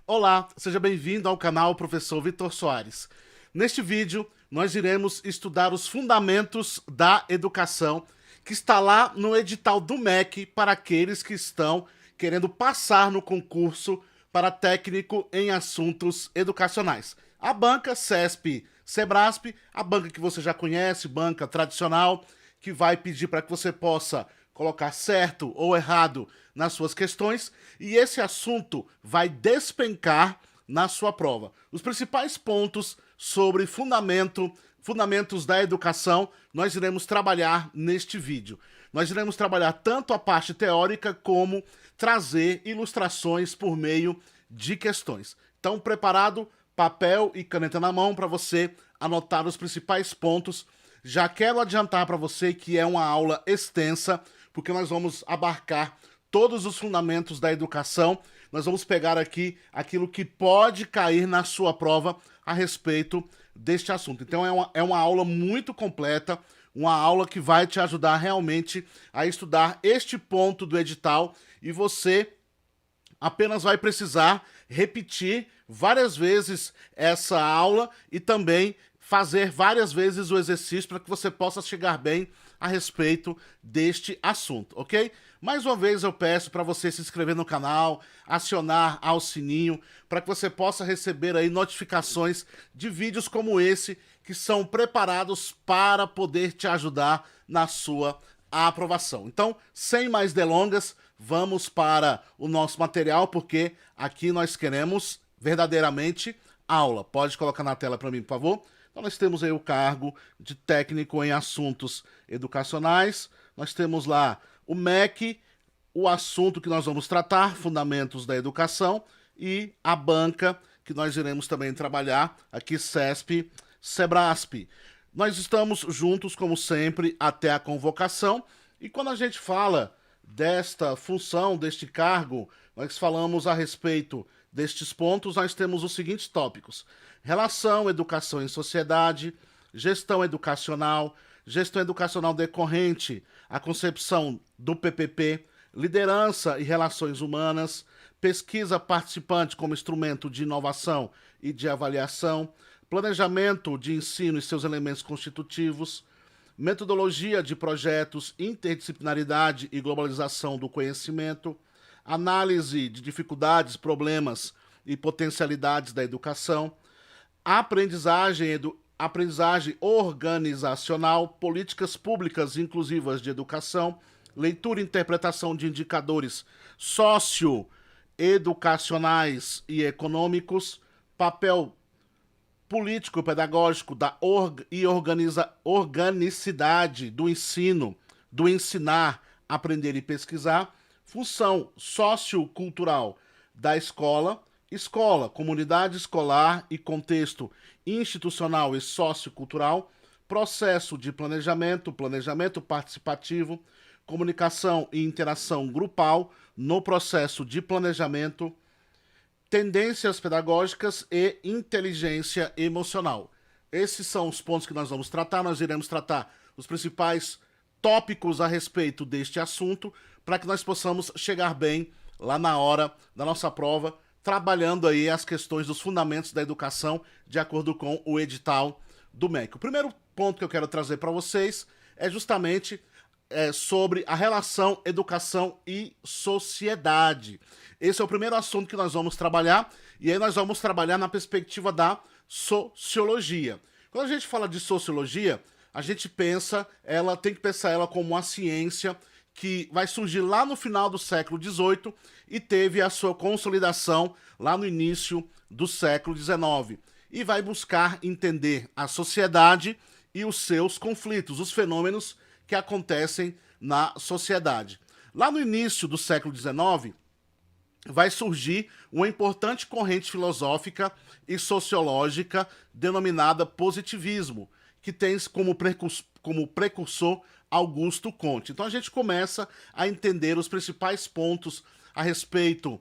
Olá, seja bem-vindo ao canal Professor Vitor Soares. Neste vídeo, nós iremos estudar os fundamentos da educação, que está lá no edital do MEC para aqueles que estão querendo passar no concurso para técnico em assuntos educacionais. A banca CESP-Sebrasp, a banca que você já conhece, banca tradicional, que vai pedir para que você possa colocar certo ou errado nas suas questões, e esse assunto vai despencar na sua prova. Os principais pontos sobre fundamentos da educação, nós iremos trabalhar neste vídeo. Nós iremos trabalhar tanto a parte teórica como trazer ilustrações por meio de questões. Então, preparado? Papel e caneta na mão para você anotar os principais pontos. Já quero adiantar para você que é uma aula extensa, porque nós vamos abarcar todos os fundamentos da educação. Nós vamos pegar aqui aquilo que pode cair na sua prova a respeito deste assunto. Então é uma aula muito completa, uma aula que vai te ajudar realmente a estudar este ponto do edital, e você apenas vai precisar repetir várias vezes essa aula e também fazer várias vezes o exercício para que você possa chegar bem a respeito deste assunto, ok? Mais uma vez eu peço para você se inscrever no canal, acionar ao sininho, para que você possa receber aí notificações de vídeos como esse, que são preparados para poder te ajudar na sua aprovação. Então, sem mais delongas, vamos para o nosso material, porque aqui nós queremos verdadeiramente aula. Pode colocar na tela para mim, por favor? Então nós temos aí o cargo de técnico em assuntos educacionais, nós temos lá o MEC, o assunto que nós vamos tratar, fundamentos da educação, e a banca, que nós iremos também trabalhar, aqui CESP, Sebrasp. Nós estamos juntos, como sempre, até a convocação, e quando a gente fala desta função, deste cargo, nós falamos a respeito destes pontos, nós temos os seguintes tópicos: relação, educação em sociedade, gestão educacional decorrente, a concepção do PPP, liderança e relações humanas, pesquisa participante como instrumento de inovação e de avaliação, planejamento de ensino e seus elementos constitutivos, metodologia de projetos, interdisciplinaridade e globalização do conhecimento, análise de dificuldades, problemas e potencialidades da educação, aprendizagem organizacional, políticas públicas inclusivas de educação, leitura e interpretação de indicadores socioeducacionais e econômicos, papel político-pedagógico organicidade do ensino, do ensinar, aprender e pesquisar, função sociocultural da escola, comunidade escolar e contexto institucional e sociocultural, processo de planejamento participativo, comunicação e interação grupal no processo de planejamento, tendências pedagógicas e inteligência emocional. Esses são os pontos que nós vamos tratar. Nós iremos tratar os principais tópicos a respeito deste assunto, para que nós possamos chegar bem lá na hora da nossa prova, trabalhando aí as questões dos fundamentos da educação de acordo com o edital do MEC. O primeiro ponto que eu quero trazer para vocês é justamente sobre a relação educação e sociedade. Esse é o primeiro assunto que nós vamos trabalhar, e aí nós vamos trabalhar na perspectiva da sociologia. Quando a gente fala de sociologia, a gente tem que pensar ela como uma ciência que vai surgir lá no final do século XVIII e teve a sua consolidação lá no início do século XIX. E vai buscar entender a sociedade e os seus conflitos, os fenômenos que acontecem na sociedade. Lá no início do século XIX, vai surgir uma importante corrente filosófica e sociológica denominada positivismo, que tem como precursor Augusto Comte. Então a gente começa a entender os principais pontos a respeito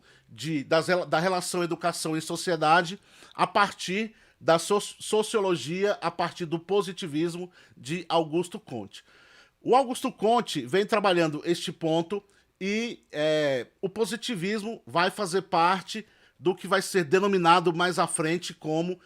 da relação educação e sociedade a partir da sociologia, a partir do positivismo de Augusto Comte. O Augusto Comte vem trabalhando este ponto e o positivismo vai fazer parte do que vai ser denominado mais à frente como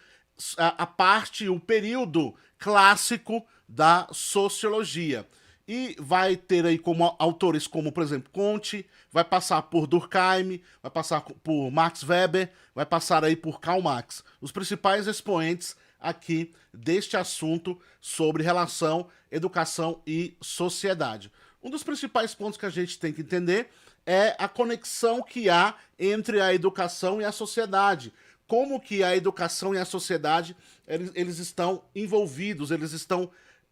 a parte, o período clássico da sociologia. E vai ter aí como autores como, por exemplo, Comte, vai passar por Durkheim, vai passar por Max Weber, vai passar aí por Karl Marx. Os principais expoentes aqui deste assunto sobre relação, educação e sociedade. Um dos principais pontos que a gente tem que entender é a conexão que há entre a educação e a sociedade. Como que a educação e a sociedade, eles estão envolvidos, eles estão,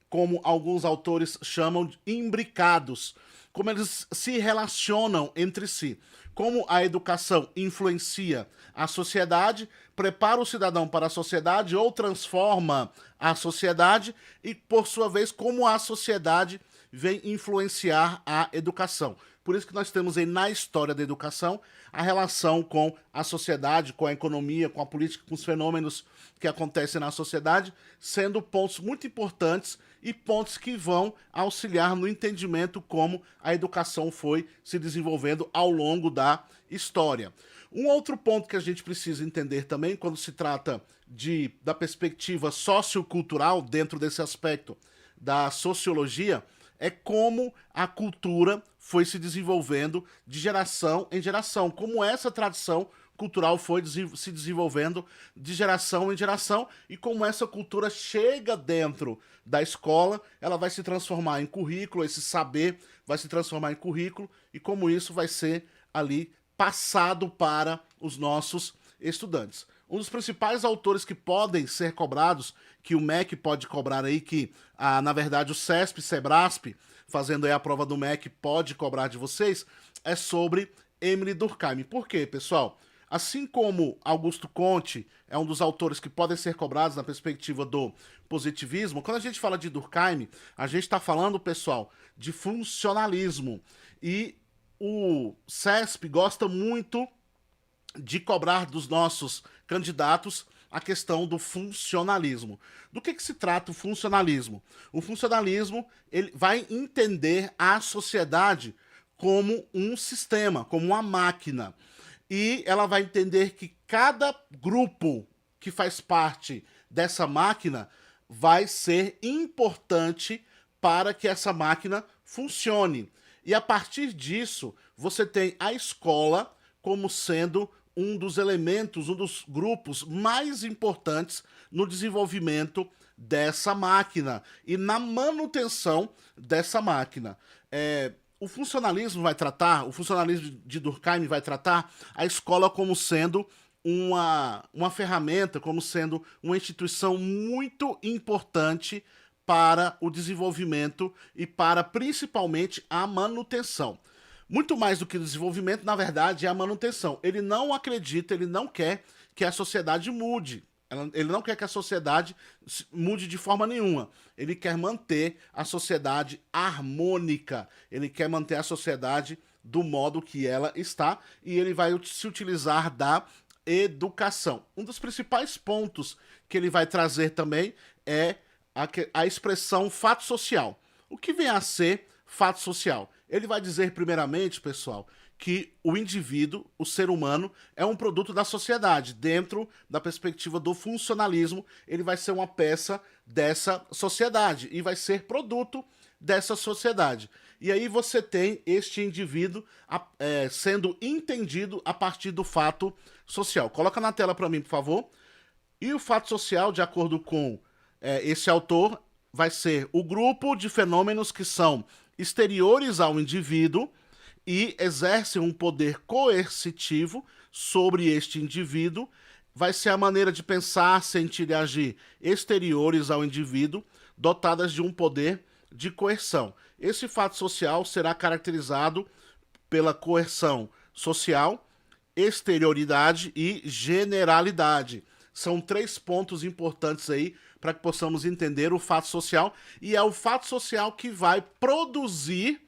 como alguns autores chamam, imbricados. Como eles se relacionam entre si. Como a educação influencia a sociedade, prepara o cidadão para a sociedade ou transforma a sociedade e, por sua vez, como a sociedade vem influenciar a educação. Por isso que nós temos aí na história da educação a relação com a sociedade, com a economia, com a política, com os fenômenos que acontecem na sociedade, sendo pontos muito importantes e pontos que vão auxiliar no entendimento como a educação foi se desenvolvendo ao longo da história. Um outro ponto que a gente precisa entender também quando se trata da perspectiva sociocultural dentro desse aspecto da sociologia é como a cultura foi se desenvolvendo de geração em geração, como essa tradição cultural foi se desenvolvendo de geração em geração e como essa cultura chega dentro da escola, ela vai se transformar em currículo, esse saber vai se transformar em currículo e como isso vai ser ali passado para os nossos estudantes. Um dos principais autores que podem ser cobrados, que o MEC pode cobrar aí, que na verdade o CESP, Sebrasp, fazendo aí a prova do MEC, pode cobrar de vocês, é sobre Émile Durkheim. Por quê, pessoal? Assim como Augusto Comte é um dos autores que podem ser cobrados na perspectiva do positivismo, quando a gente fala de Durkheim, a gente está falando, pessoal, de funcionalismo. E o CESP gosta muito de cobrar dos nossos candidatos a questão do funcionalismo. Do que se trata o funcionalismo? O funcionalismo ele vai entender a sociedade como um sistema, como uma máquina. E ela vai entender que cada grupo que faz parte dessa máquina vai ser importante para que essa máquina funcione. E a partir disso, você tem a escola como sendo um dos elementos, um dos grupos mais importantes no desenvolvimento dessa máquina e na manutenção dessa máquina. O funcionalismo de Durkheim vai tratar a escola como sendo uma ferramenta, como sendo uma instituição muito importante para o desenvolvimento e para principalmente a manutenção. Muito mais do que o desenvolvimento, na verdade, é a manutenção. Ele não acredita, ele não quer que a sociedade mude. Ele não quer que a sociedade mude de forma nenhuma. Ele quer manter a sociedade harmônica. Ele quer manter a sociedade do modo que ela está e ele vai se utilizar da educação. Um dos principais pontos que ele vai trazer também é a expressão fato social. O que vem a ser fato social? Ele vai dizer, primeiramente, pessoal, que o indivíduo, o ser humano, é um produto da sociedade. Dentro da perspectiva do funcionalismo, ele vai ser uma peça dessa sociedade e vai ser produto dessa sociedade. E aí você tem este indivíduo sendo entendido a partir do fato social. Coloca na tela para mim, por favor. E o fato social, de acordo com esse autor, vai ser o grupo de fenômenos que são exteriores ao indivíduo e exercem um poder coercitivo sobre este indivíduo. Vai ser a maneira de pensar, sentir e agir exteriores ao indivíduo, dotadas de um poder de coerção. Esse fato social será caracterizado pela coerção social, exterioridade e generalidade. São 3 pontos importantes aí para que possamos entender o fato social, e é o fato social que vai produzir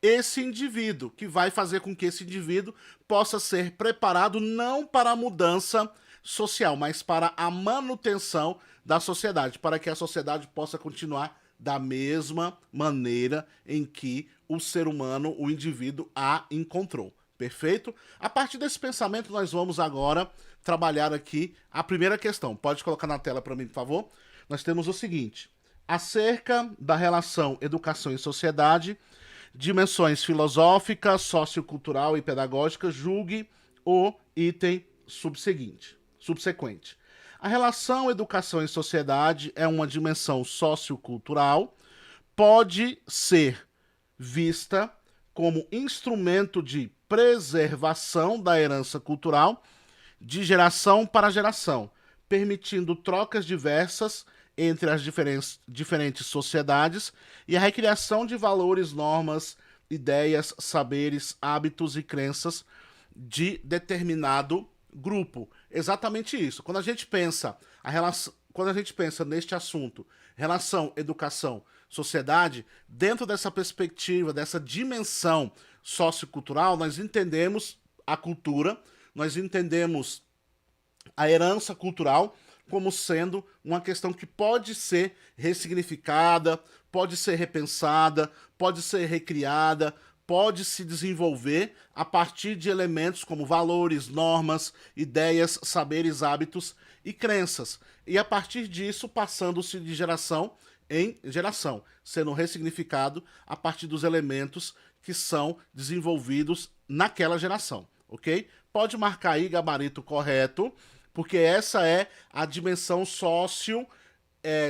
esse indivíduo, que vai fazer com que esse indivíduo possa ser preparado não para a mudança social, mas para a manutenção da sociedade, para que a sociedade possa continuar da mesma maneira em que o ser humano, o indivíduo, a encontrou. Perfeito? A partir desse pensamento, nós vamos agora trabalhar aqui a primeira questão. Pode colocar na tela para mim, por favor? Nós temos o seguinte: acerca da relação educação e sociedade, dimensões filosófica, sociocultural e pedagógica, julgue o item subsequente. A relação educação e sociedade é uma dimensão sociocultural, pode ser vista como instrumento de preservação da herança cultural de geração para geração, permitindo trocas diversas entre as diferentes sociedades e a recriação de valores, normas, ideias, saberes, hábitos e crenças de determinado grupo. Exatamente isso. Quando a gente pensa neste assunto, relação, educação, sociedade, dentro dessa perspectiva, dessa dimensão sociocultural, nós entendemos a cultura, nós entendemos a herança cultural como sendo uma questão que pode ser ressignificada, pode ser repensada, pode ser recriada, pode se desenvolver a partir de elementos como valores, normas, ideias, saberes, hábitos e crenças. E a partir disso, passando-se de geração em geração, sendo ressignificado a partir dos elementos que são desenvolvidos naquela geração, ok? Pode marcar aí gabarito correto, porque essa é a dimensão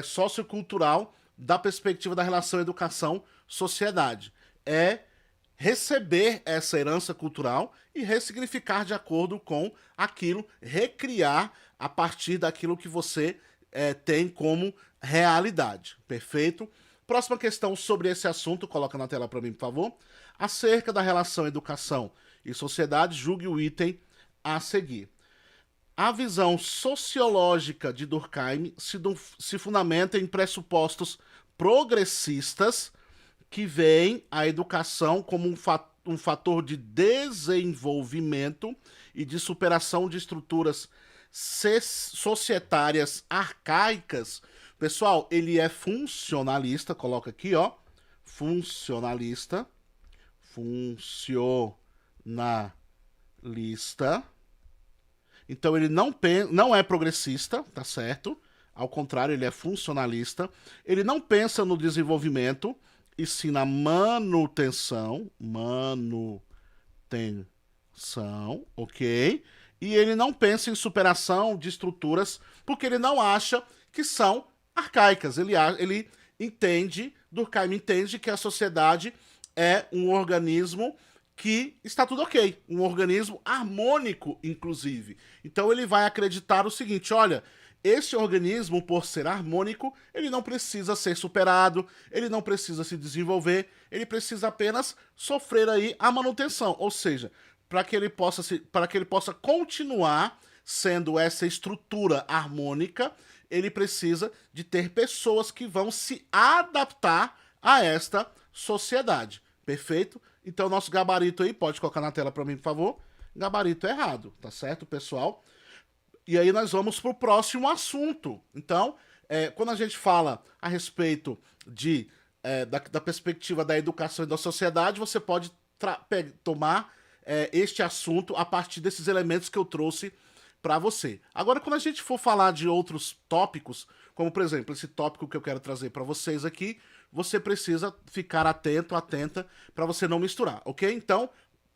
sociocultural da perspectiva da relação educação-sociedade. É receber essa herança cultural e ressignificar de acordo com aquilo, recriar a partir daquilo que você tem como realidade. Perfeito? Próxima questão sobre esse assunto, coloca na tela para mim, por favor. Acerca da relação educação e sociedade, julgue o item a seguir. A visão sociológica de Durkheim se fundamenta em pressupostos progressistas que veem a educação como um fator de desenvolvimento e de superação de estruturas societárias arcaicas. Pessoal, ele é funcionalista, coloca aqui, ó, funcionalista, então ele não é progressista, tá certo? Ao contrário, ele é funcionalista. Ele não pensa no desenvolvimento, e sim na manutenção, ok? E ele não pensa em superação de estruturas, porque ele não acha que são arcaicas. Ele entende, Durkheim entende que a sociedade é um organismo que está tudo ok, um organismo harmônico, inclusive. Então ele vai acreditar o seguinte: olha, esse organismo, por ser harmônico, ele não precisa ser superado, ele não precisa se desenvolver, ele precisa apenas sofrer aí a manutenção, ou seja, para que ele possa continuar sendo essa estrutura harmônica, ele precisa de ter pessoas que vão se adaptar a esta sociedade. Perfeito? Então, nosso gabarito aí, pode colocar na tela para mim, por favor. Gabarito errado, tá certo, pessoal? E aí nós vamos para o próximo assunto. Então, quando a gente fala a respeito da perspectiva da educação e da sociedade, você pode tomar este assunto a partir desses elementos que eu trouxe para você. Agora, quando a gente for falar de outros tópicos, como, por exemplo, esse tópico que eu quero trazer para vocês aqui, você precisa ficar atento, atenta, para você não misturar, ok? Então,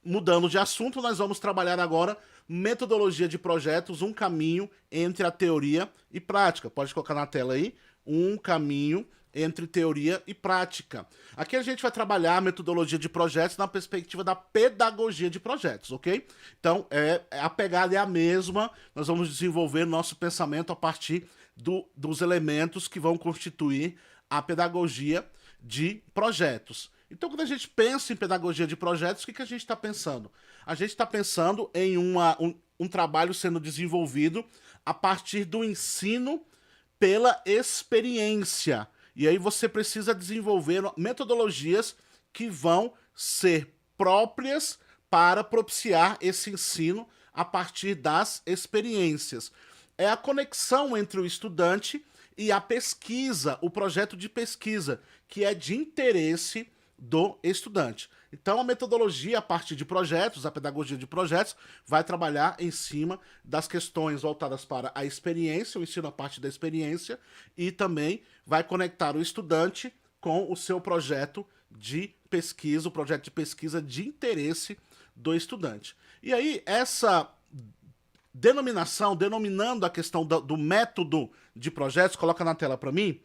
mudando de assunto, nós vamos trabalhar agora metodologia de projetos, um caminho entre a teoria e prática. Pode colocar na tela aí, um caminho entre teoria e prática. Aqui a gente vai trabalhar a metodologia de projetos na perspectiva da pedagogia de projetos, ok? Então, a pegada é a mesma, nós vamos desenvolver nosso pensamento a partir dos elementos que vão constituir a pedagogia de projetos. Então, quando a gente pensa em pedagogia de projetos, o que a gente está pensando? A gente está pensando em um trabalho sendo desenvolvido a partir do ensino pela experiência. E aí você precisa desenvolver metodologias que vão ser próprias para propiciar esse ensino a partir das experiências. É a conexão entre o estudante e a pesquisa, o projeto de pesquisa, que é de interesse do estudante. Então, a metodologia a partir de projetos, a pedagogia de projetos, vai trabalhar em cima das questões voltadas para a experiência, o ensino a partir da experiência, e também vai conectar o estudante com o seu projeto de pesquisa, o projeto de pesquisa de interesse do estudante. E aí, essa denominando a questão do método de projetos, coloca na tela para mim.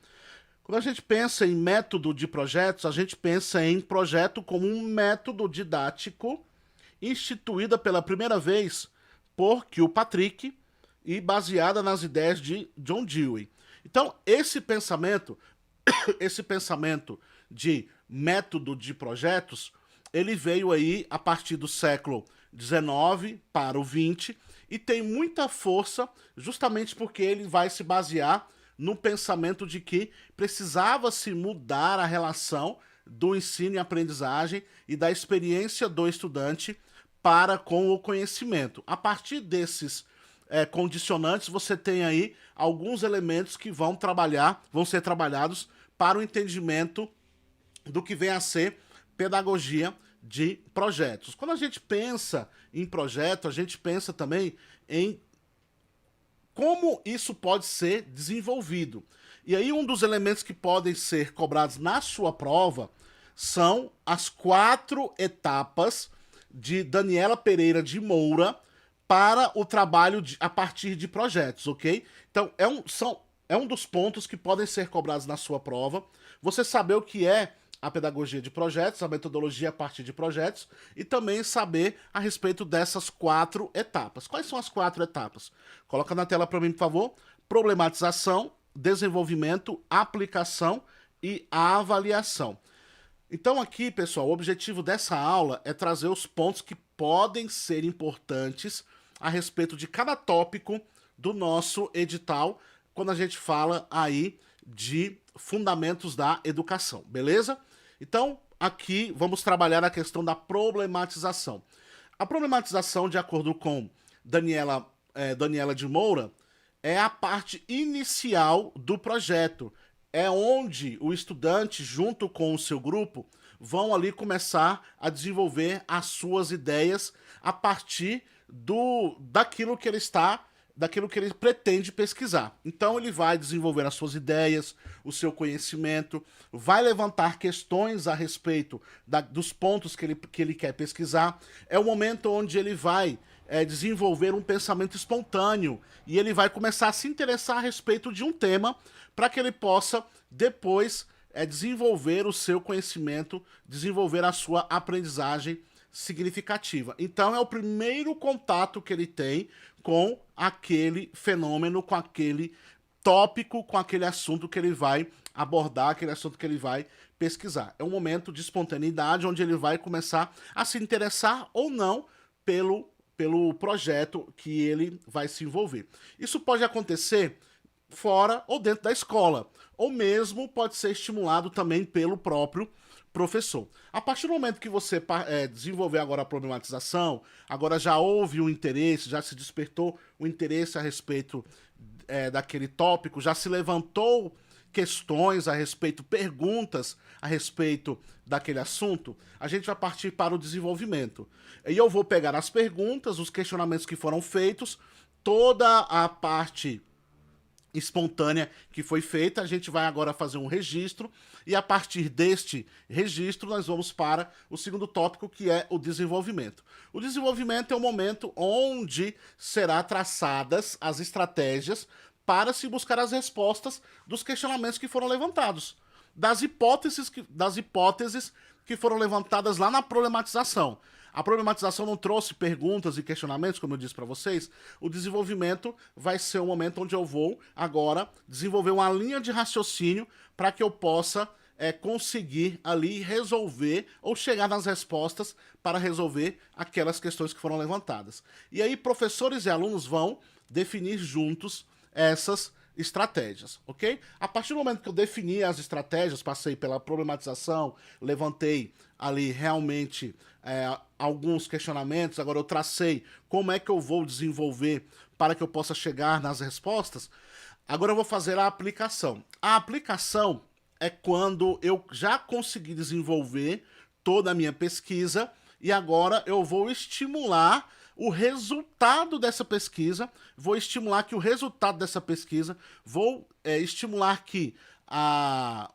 Quando a gente pensa em método de projetos, a gente pensa em projeto como um método didático instituída pela primeira vez por Kilpatrick e baseada nas ideias de John Dewey. Então, esse pensamento de método de projetos, ele veio aí a partir do século XIX para o XX e tem muita força justamente porque ele vai se basear no pensamento de que precisava se mudar a relação do ensino e aprendizagem e da experiência do estudante para com o conhecimento. A partir desses condicionantes, você tem aí alguns elementos que vão ser trabalhados para o entendimento do que vem a ser pedagogia de projetos. Quando a gente pensa em projeto, a gente pensa também em como isso pode ser desenvolvido. E aí um dos elementos que podem ser cobrados na sua prova são as 4 etapas de Daniela Pereira de Moura para o trabalho a partir de projetos, ok? Então, é um dos pontos que podem ser cobrados na sua prova. Você saber o que é a pedagogia de projetos, a metodologia a partir de projetos, e também saber a respeito dessas 4 etapas. Quais são as 4 etapas? Coloca na tela para mim, por favor. Problematização, desenvolvimento, aplicação e avaliação. Então aqui, pessoal, o objetivo dessa aula é trazer os pontos que podem ser importantes a respeito de cada tópico do nosso edital, quando a gente fala aí de fundamentos da educação, beleza? Então, aqui vamos trabalhar a questão da problematização. A problematização, de acordo com Daniela de Moura, é a parte inicial do projeto. É onde o estudante, junto com o seu grupo, vão ali começar a desenvolver as suas ideias a partir daquilo que ele pretende pesquisar. Então ele vai desenvolver as suas ideias, o seu conhecimento, vai levantar questões a respeito dos pontos que ele quer pesquisar. É o momento onde ele vai desenvolver um pensamento espontâneo e ele vai começar a se interessar a respeito de um tema para que ele possa depois desenvolver o seu conhecimento, desenvolver a sua aprendizagem significativa. Então é o primeiro contato que ele tem com aquele fenômeno, com aquele tópico, com aquele assunto que ele vai abordar, aquele assunto que ele vai pesquisar. É um momento de espontaneidade onde ele vai começar a se interessar ou não pelo projeto que ele vai se envolver. Isso pode acontecer fora ou dentro da escola, ou mesmo pode ser estimulado também pelo próprio professor. A partir do momento que você desenvolver agora a problematização, agora já houve um interesse, já se despertou o interesse a respeito daquele tópico, já se levantou questões a respeito, perguntas a respeito daquele assunto, a gente vai partir para o desenvolvimento. E eu vou pegar as perguntas, os questionamentos que foram feitos, toda a parte espontânea que foi feita, a gente vai agora fazer um registro e a partir deste registro nós vamos para o segundo tópico, que é o desenvolvimento. O desenvolvimento é o momento onde será traçadas as estratégias para se buscar as respostas dos questionamentos que foram levantados, das hipóteses que foram levantadas lá na problematização. A problematização não trouxe perguntas e questionamentos, como eu disse para vocês. O desenvolvimento vai ser o momento onde eu vou agora desenvolver uma linha de raciocínio para que eu possa conseguir ali resolver ou chegar nas respostas para resolver aquelas questões que foram levantadas. E aí professores e alunos vão definir juntos essas estratégias, ok? A partir do momento que eu defini as estratégias, passei pela problematização, levantei ali realmente alguns questionamentos, agora eu tracei como é que eu vou desenvolver para que eu possa chegar nas respostas, agora eu vou fazer a aplicação. A aplicação é quando eu já consegui desenvolver toda a minha pesquisa e agora eu vou estimular o resultado dessa pesquisa, vou estimular que o resultado dessa pesquisa, vou estimular que a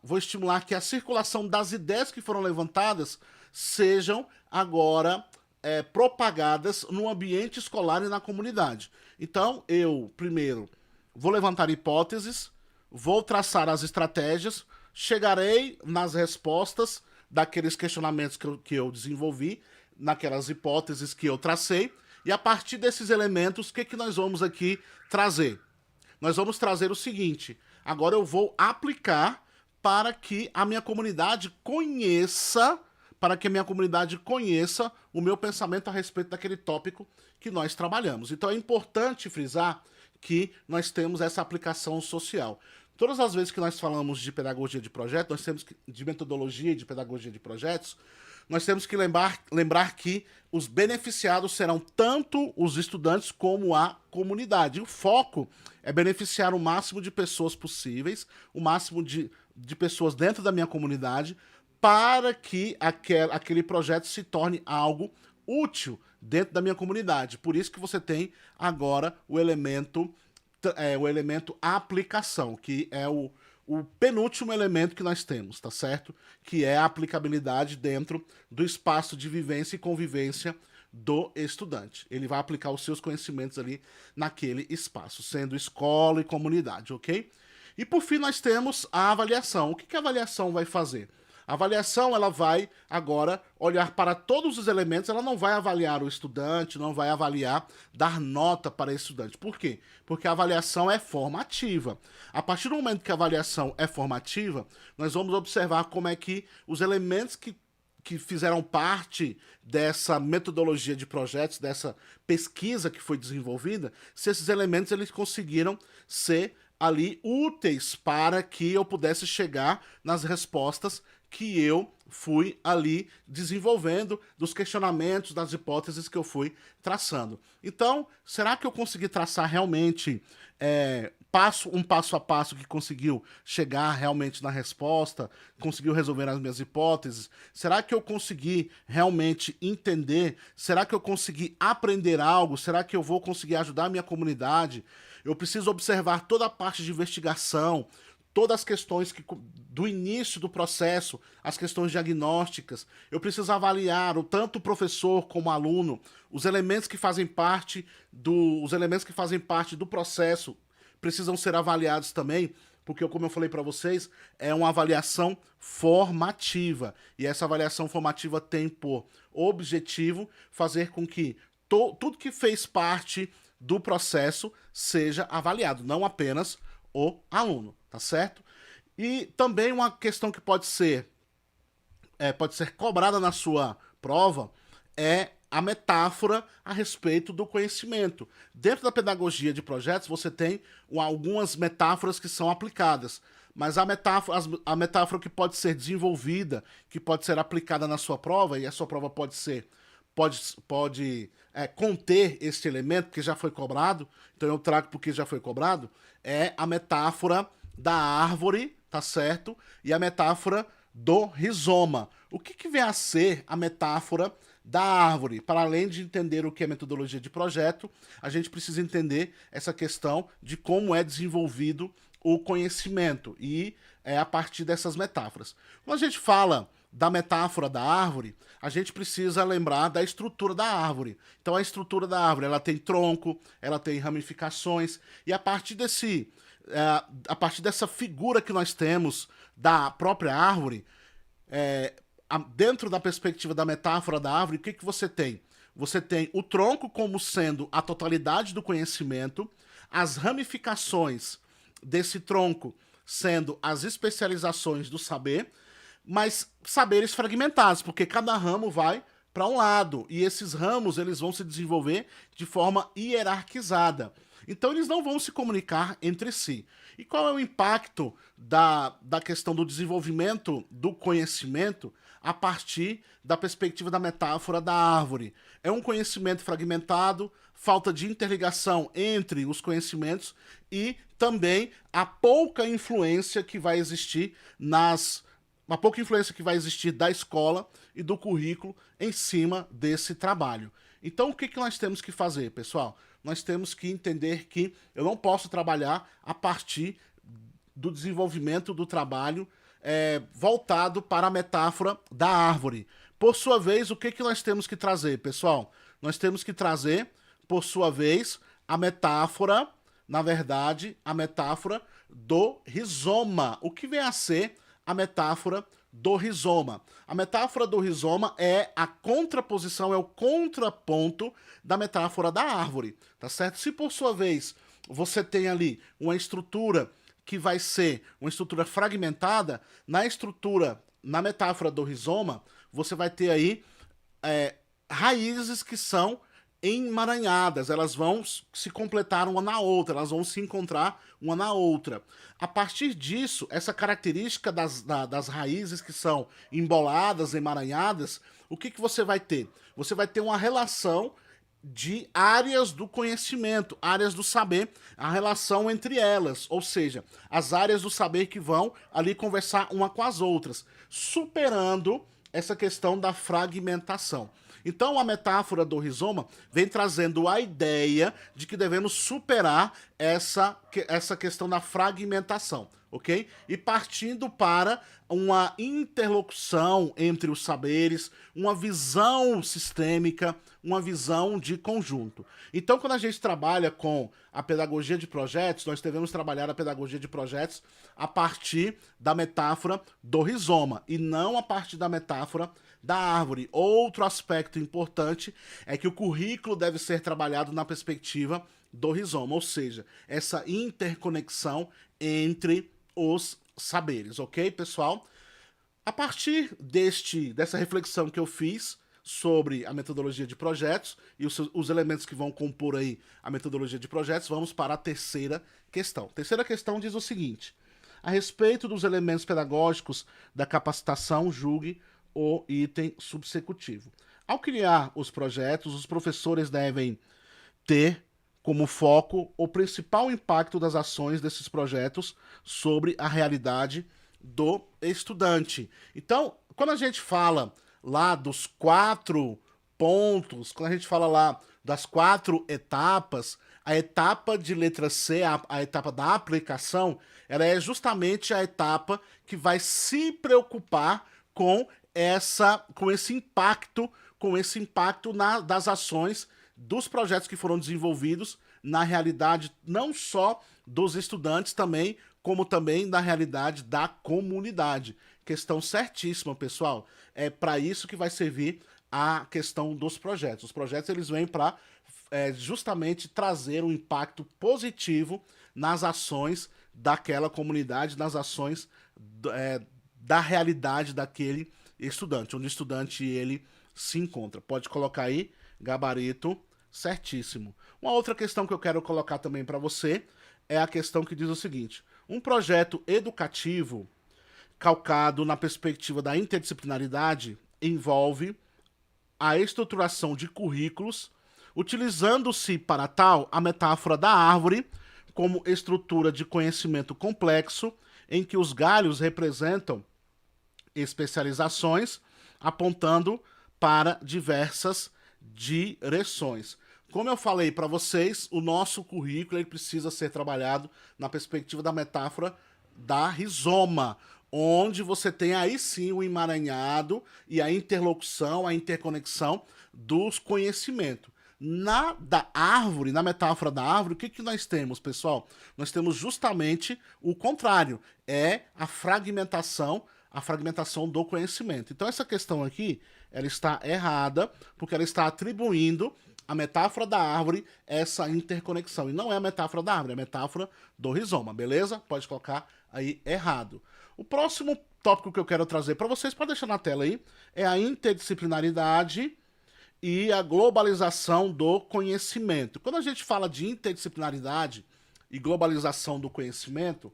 circulação das ideias que foram levantadas sejam agora propagadas no ambiente escolar e na comunidade. Então, eu, primeiro, vou levantar hipóteses, vou traçar as estratégias, chegarei nas respostas daqueles questionamentos que eu desenvolvi, naquelas hipóteses que eu tracei, e a partir desses elementos, o que nós vamos aqui trazer? Nós vamos trazer o seguinte: agora eu vou aplicar para que a minha comunidade conheça, o meu pensamento a respeito daquele tópico que nós trabalhamos. Então é importante frisar que nós temos essa aplicação social. Todas as vezes que nós falamos de pedagogia de projeto, de metodologia e de pedagogia de projetos, nós temos que lembrar que os beneficiados serão tanto os estudantes como a comunidade. O foco é beneficiar o máximo de pessoas possíveis, o máximo de pessoas dentro da minha comunidade, para que aquele projeto se torne algo útil dentro da minha comunidade. Por isso que você tem agora o elemento aplicação, que é o penúltimo elemento que nós temos, tá certo? Que é a aplicabilidade dentro do espaço de vivência e convivência do estudante. Ele vai aplicar os seus conhecimentos ali naquele espaço, sendo escola e comunidade, ok? E por fim nós temos a avaliação. O que a avaliação vai fazer? A avaliação, ela vai agora olhar para todos os elementos, ela não vai avaliar o estudante, não vai avaliar, dar nota para esse estudante. Por quê? Porque a avaliação é formativa. A partir do momento que a avaliação é formativa, nós vamos observar como é que os elementos que fizeram parte dessa metodologia de projetos, dessa pesquisa que foi desenvolvida, se esses elementos eles conseguiram ser ali úteis para que eu pudesse chegar nas respostas que eu fui ali desenvolvendo, dos questionamentos, das hipóteses que eu fui traçando. Então, será que eu consegui traçar realmente um passo a passo que conseguiu chegar realmente na resposta, conseguiu resolver as minhas hipóteses? Será que eu consegui realmente entender? Será que eu consegui aprender algo? Será que eu vou conseguir ajudar a minha comunidade? Eu preciso observar toda a parte de investigação, todas as questões do início do processo, as questões diagnósticas. Eu preciso avaliar tanto o professor como o aluno, os elementos que fazem parte do processo precisam ser avaliados também, porque, como eu falei para vocês, é uma avaliação formativa. E essa avaliação formativa tem por objetivo fazer com que tudo que fez parte do processo seja avaliado, não apenas o aluno, tá certo? E também uma questão que pode ser cobrada na sua prova é a metáfora a respeito do conhecimento. Dentro da pedagogia de projetos, você tem algumas metáforas que são aplicadas, mas a metáfora que pode ser desenvolvida, que pode ser aplicada na sua prova, e a sua prova pode conter este elemento que já foi cobrado, então eu trago porque já foi cobrado, é a metáfora da árvore, tá certo? E a metáfora do rizoma. O que vem a ser a metáfora da árvore? Para além de entender o que é metodologia de projeto, a gente precisa entender essa questão de como é desenvolvido o conhecimento, e é a partir dessas metáforas. Quando a gente fala da metáfora da árvore, a gente precisa lembrar da estrutura da árvore. Então a estrutura da árvore, ela tem tronco, ela tem ramificações, e a partir dessa figura que nós temos da própria árvore, dentro da perspectiva da metáfora da árvore, o que você tem? Você tem o tronco como sendo a totalidade do conhecimento, as ramificações desse tronco sendo as especializações do saber, mas saberes fragmentados, porque cada ramo vai para um lado, e esses ramos eles vão se desenvolver de forma hierarquizada. Então eles não vão se comunicar entre si. E qual é o impacto da questão do desenvolvimento do conhecimento a partir da perspectiva da metáfora da árvore. É um conhecimento fragmentado, falta de interligação entre os conhecimentos e também a pouca influência que vai existir da escola e do currículo em cima desse trabalho. Então, o que nós temos que fazer, pessoal? Nós temos que entender que eu não posso trabalhar a partir do desenvolvimento do trabalho voltado para a metáfora da árvore. Por sua vez, o que nós temos que trazer, pessoal? Nós temos que trazer, por sua vez, a metáfora, na verdade, a metáfora do rizoma. O que vem a ser a metáfora do rizoma? A metáfora do rizoma é a contraposição, é o contraponto da metáfora da árvore, tá certo? Se por sua vez você tem ali uma estrutura que vai ser uma estrutura fragmentada, na metáfora do rizoma, você vai ter aí raízes que são emaranhadas, elas vão se completar uma na outra, elas vão se encontrar uma na outra. A partir disso, essa característica das raízes que são emboladas, emaranhadas, o que você vai ter? Você vai ter uma relação de áreas do conhecimento, áreas do saber, a relação entre elas, ou seja, as áreas do saber que vão ali conversar uma com as outras, superando essa questão da fragmentação. Então a metáfora do rizoma vem trazendo a ideia de que devemos superar essa questão da fragmentação, ok? E partindo para uma interlocução entre os saberes, uma visão sistêmica, uma visão de conjunto. Então, quando a gente trabalha com a pedagogia de projetos, nós devemos trabalhar a pedagogia de projetos a partir da metáfora do rizoma e não a partir da metáfora da árvore. Outro aspecto importante é que o currículo deve ser trabalhado na perspectiva do rizoma, ou seja, essa interconexão entre os saberes, ok, pessoal? A partir dessa reflexão que eu fiz sobre a metodologia de projetos e os elementos que vão compor aí a metodologia de projetos, vamos para a terceira questão. A terceira questão diz o seguinte: a respeito dos elementos pedagógicos da capacitação, julgue o item subsecutivo. Ao criar os projetos, os professores devem ter como foco o principal impacto das ações desses projetos sobre a realidade do estudante. Então, quando a gente fala lá dos 4 pontos, quando a gente fala lá das 4 etapas, a etapa de letra C, a etapa da aplicação, ela é justamente a etapa que vai se preocupar com esse impacto das ações dos projetos que foram desenvolvidos na realidade não só dos estudantes também, como também na realidade da comunidade. Questão certíssima, pessoal. É para isso que vai servir a questão dos projetos. Os projetos eles vêm para justamente trazer um impacto positivo nas ações daquela comunidade, nas ações da realidade daquele estudante, onde o estudante ele se encontra. Pode colocar aí, gabarito certíssimo. Uma outra questão que eu quero colocar também para você é a questão que diz o seguinte: um projeto educativo calcado na perspectiva da interdisciplinaridade envolve a estruturação de currículos, utilizando-se para tal a metáfora da árvore como estrutura de conhecimento complexo em que os galhos representam especializações, apontando para diversas direções. Como eu falei para vocês, o nosso currículo ele precisa ser trabalhado na perspectiva da metáfora da rizoma, onde você tem aí sim o emaranhado e a interlocução, a interconexão dos conhecimentos. Na metáfora da árvore, o que nós temos, pessoal? Nós temos justamente o contrário, é a fragmentação do conhecimento. Então essa questão aqui, ela está errada, porque ela está atribuindo à metáfora da árvore essa interconexão. E não é a metáfora da árvore, é a metáfora do rizoma, beleza? Pode colocar aí errado. O próximo tópico que eu quero trazer para vocês, pode deixar na tela aí, é a interdisciplinaridade e a globalização do conhecimento. Quando a gente fala de interdisciplinaridade e globalização do conhecimento,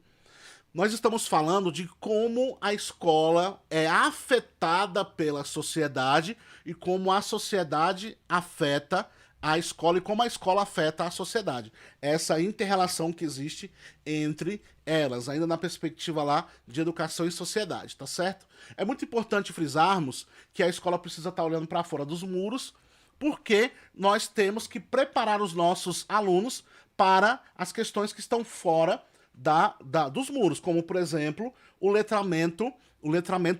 nós estamos falando de como a escola é afetada pela sociedade e como a sociedade afeta a escola e como a escola afeta a sociedade. Essa inter-relação que existe entre elas, ainda na perspectiva lá de educação e sociedade, tá certo? É muito importante frisarmos que a escola precisa estar olhando para fora dos muros, porque nós temos que preparar os nossos alunos para as questões que estão fora dos muros, como, por exemplo, o letramento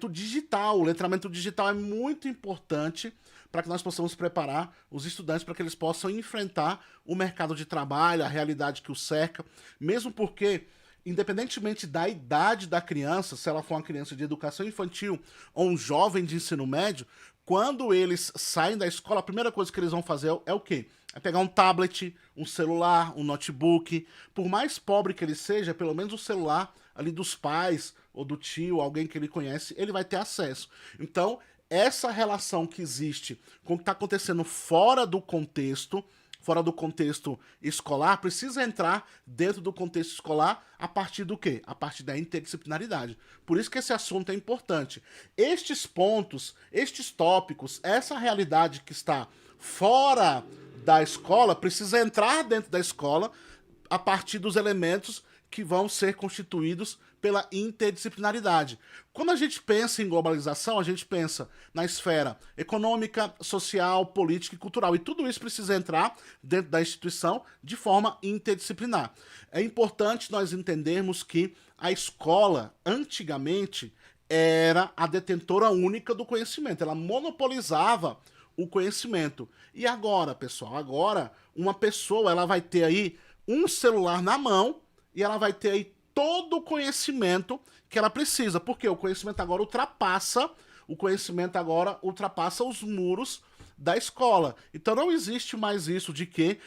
digital. O letramento digital é muito importante para que nós possamos preparar os estudantes para que eles possam enfrentar o mercado de trabalho, a realidade que os cerca, mesmo porque, independentemente da idade da criança, se ela for uma criança de educação infantil ou um jovem de ensino médio, quando eles saem da escola, a primeira coisa que eles vão fazer é o quê? É pegar um tablet, um celular, um notebook. Por mais pobre que ele seja, pelo menos o celular ali dos pais ou do tio, alguém que ele conhece, ele vai ter acesso. Então, essa relação que existe com o que está acontecendo fora do contexto escolar, precisa entrar dentro do contexto escolar a partir do quê? A partir da interdisciplinaridade. Por isso que esse assunto é importante. Estes pontos, estes tópicos, essa realidade que está fora da escola, precisa entrar dentro da escola a partir dos elementos que vão ser constituídos pela interdisciplinaridade. Quando a gente pensa em globalização, a gente pensa na esfera econômica, social, política e cultural. E tudo isso precisa entrar dentro da instituição de forma interdisciplinar. É importante nós entendermos que a escola, antigamente, era a detentora única do conhecimento. Ela monopolizava o conhecimento. E agora, pessoal, agora uma pessoa ela vai ter aí um celular na mão e ela vai ter aí todo o conhecimento que ela precisa, porque o conhecimento agora ultrapassa os muros da escola. Então não existe mais isso de que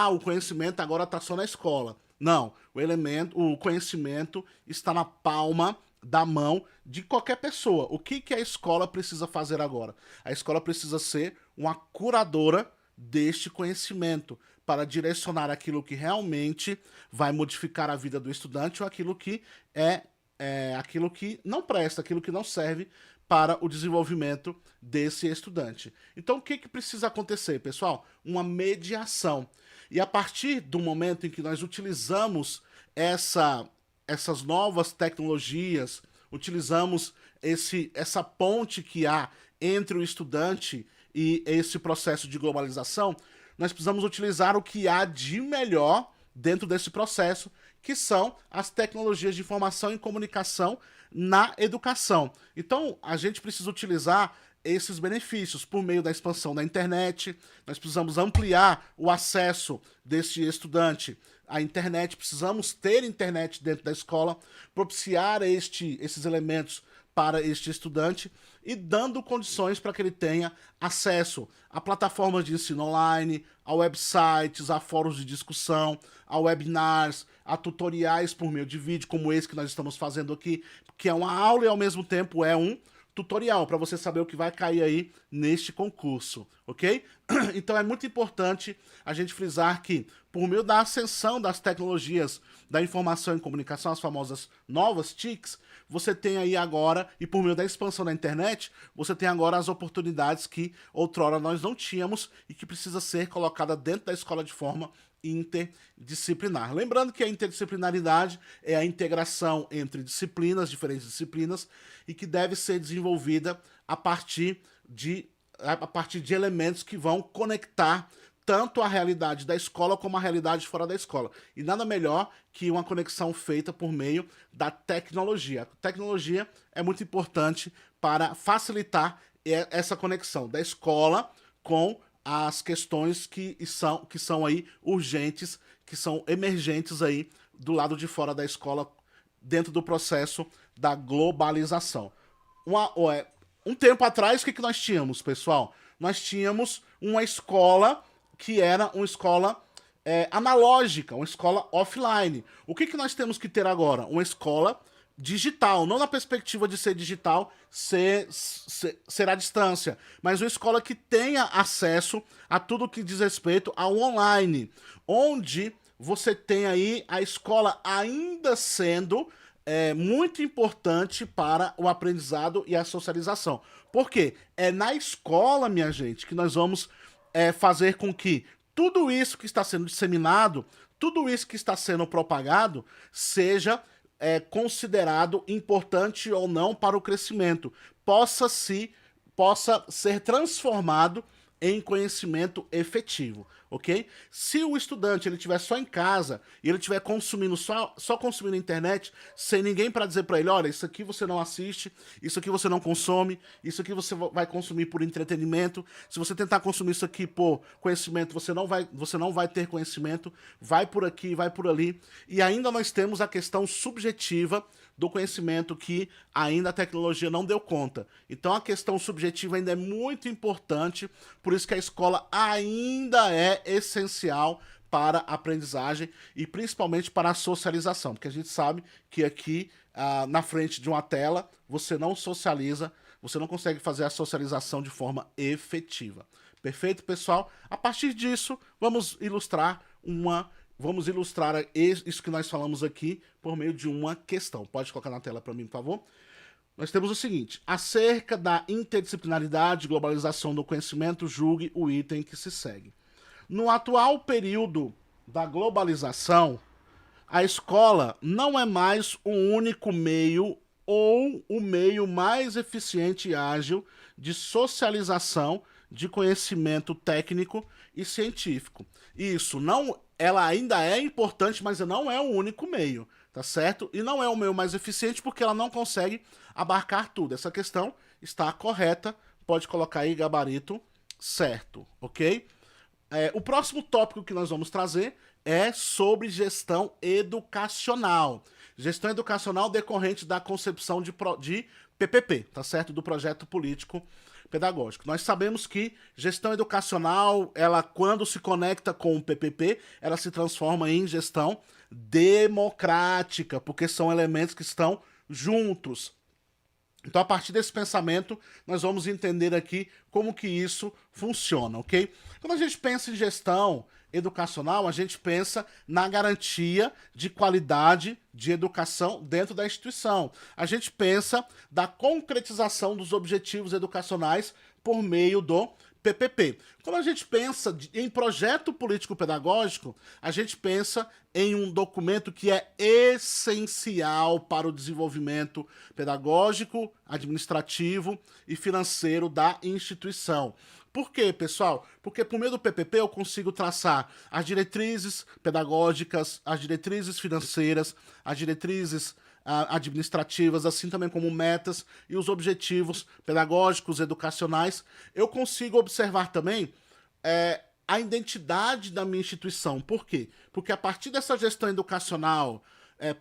o conhecimento agora está só na escola. Não, o conhecimento está na palma da mão de qualquer pessoa. O que a escola precisa fazer agora? A escola precisa ser uma curadora deste conhecimento para direcionar aquilo que realmente vai modificar a vida do estudante ou aquilo que aquilo que não presta, aquilo que não serve para o desenvolvimento desse estudante. Então, o que precisa acontecer, pessoal? Uma mediação. E a partir do momento em que nós utilizamos essas novas tecnologias, utilizamos essa ponte que há entre o estudante e esse processo de globalização, nós precisamos utilizar o que há de melhor dentro desse processo, que são as tecnologias de informação e comunicação na educação. Então, a gente precisa utilizar esses benefícios por meio da expansão da internet. Nós precisamos ampliar o acesso desse estudante à internet, precisamos ter internet dentro da escola, propiciar esses elementos para este estudante e dando condições para que ele tenha acesso a plataformas de ensino online, a websites, a fóruns de discussão, a webinars, a tutoriais por meio de vídeo, como esse que nós estamos fazendo aqui, que é uma aula e ao mesmo tempo é um tutorial para você saber o que vai cair aí neste concurso, ok? Então é muito importante a gente frisar que, por meio da ascensão das tecnologias da informação e comunicação, as famosas novas TICs, você tem aí agora, e por meio da expansão da internet, você tem agora as oportunidades que outrora nós não tínhamos e que precisa ser colocada dentro da escola de forma interdisciplinar. Lembrando que a interdisciplinaridade é a integração entre disciplinas, diferentes disciplinas, e que deve ser desenvolvida a partir de elementos que vão conectar tanto a realidade da escola como a realidade fora da escola. E nada melhor que uma conexão feita por meio da tecnologia. A tecnologia é muito importante para facilitar essa conexão da escola com as questões que são aí urgentes, que são emergentes aí do lado de fora da escola, dentro do processo da globalização. Um tempo atrás, o que nós tínhamos, pessoal? Nós tínhamos uma escola que era uma escola analógica, uma escola offline. O que nós temos que ter agora? Uma escola digital, não na perspectiva de ser digital, ser à distância, mas uma escola que tenha acesso a tudo que diz respeito ao online, onde você tem aí a escola ainda sendo muito importante para o aprendizado e a socialização. Por quê? É na escola, minha gente, que nós vamos fazer com que tudo isso que está sendo disseminado, tudo isso que está sendo propagado, seja considerado importante ou não para o crescimento, possa ser transformado em conhecimento efetivo, ok? Se o estudante ele estiver só em casa e ele estiver consumindo só consumindo internet, sem ninguém para dizer para ele, olha, isso aqui você não assiste, isso aqui você não consome, isso aqui você vai consumir por entretenimento. Se você tentar consumir isso aqui por conhecimento, você não vai ter conhecimento. Vai por aqui, vai por ali. E ainda nós temos a questão subjetiva do conhecimento que ainda a tecnologia não deu conta. Então a questão subjetiva ainda é muito importante, por isso que a escola ainda é essencial para a aprendizagem e principalmente para a socialização, porque a gente sabe que aqui na frente de uma tela você não socializa, você não consegue fazer a socialização de forma efetiva. Perfeito, pessoal? A partir disso, vamos ilustrar isso que nós falamos aqui por meio de uma questão. Pode colocar na tela para mim, por favor? Nós temos o seguinte: acerca da interdisciplinaridade e globalização do conhecimento, julgue o item que se segue. No atual período da globalização, a escola não é mais o único meio ou o meio mais eficiente e ágil de socialização de conhecimento técnico e científico. Isso não, ela ainda é importante, mas não é o único meio, tá certo? E não é o meio mais eficiente porque ela não consegue abarcar tudo. Essa questão está correta, pode colocar aí gabarito certo, ok? O próximo tópico que nós vamos trazer é sobre gestão educacional. Gestão educacional decorrente da concepção de PPP, tá certo? Do projeto político pedagógico. Nós sabemos que gestão educacional, ela quando se conecta com o PPP, ela se transforma em gestão democrática, porque são elementos que estão juntos. Então, a partir desse pensamento, nós vamos entender aqui como que isso funciona, ok? Quando a gente pensa em gestão educacional, a gente pensa na garantia de qualidade de educação dentro da instituição. A gente pensa da concretização dos objetivos educacionais por meio do PPP. Quando a gente pensa em projeto político-pedagógico, a gente pensa em um documento que é essencial para o desenvolvimento pedagógico, administrativo e financeiro da instituição. Por quê, pessoal? Porque por meio do PPP eu consigo traçar as diretrizes pedagógicas, as diretrizes financeiras, as diretrizes administrativas, assim também como metas e os objetivos pedagógicos, educacionais. Eu consigo observar também a identidade da minha instituição. Por quê? Porque a partir dessa gestão educacional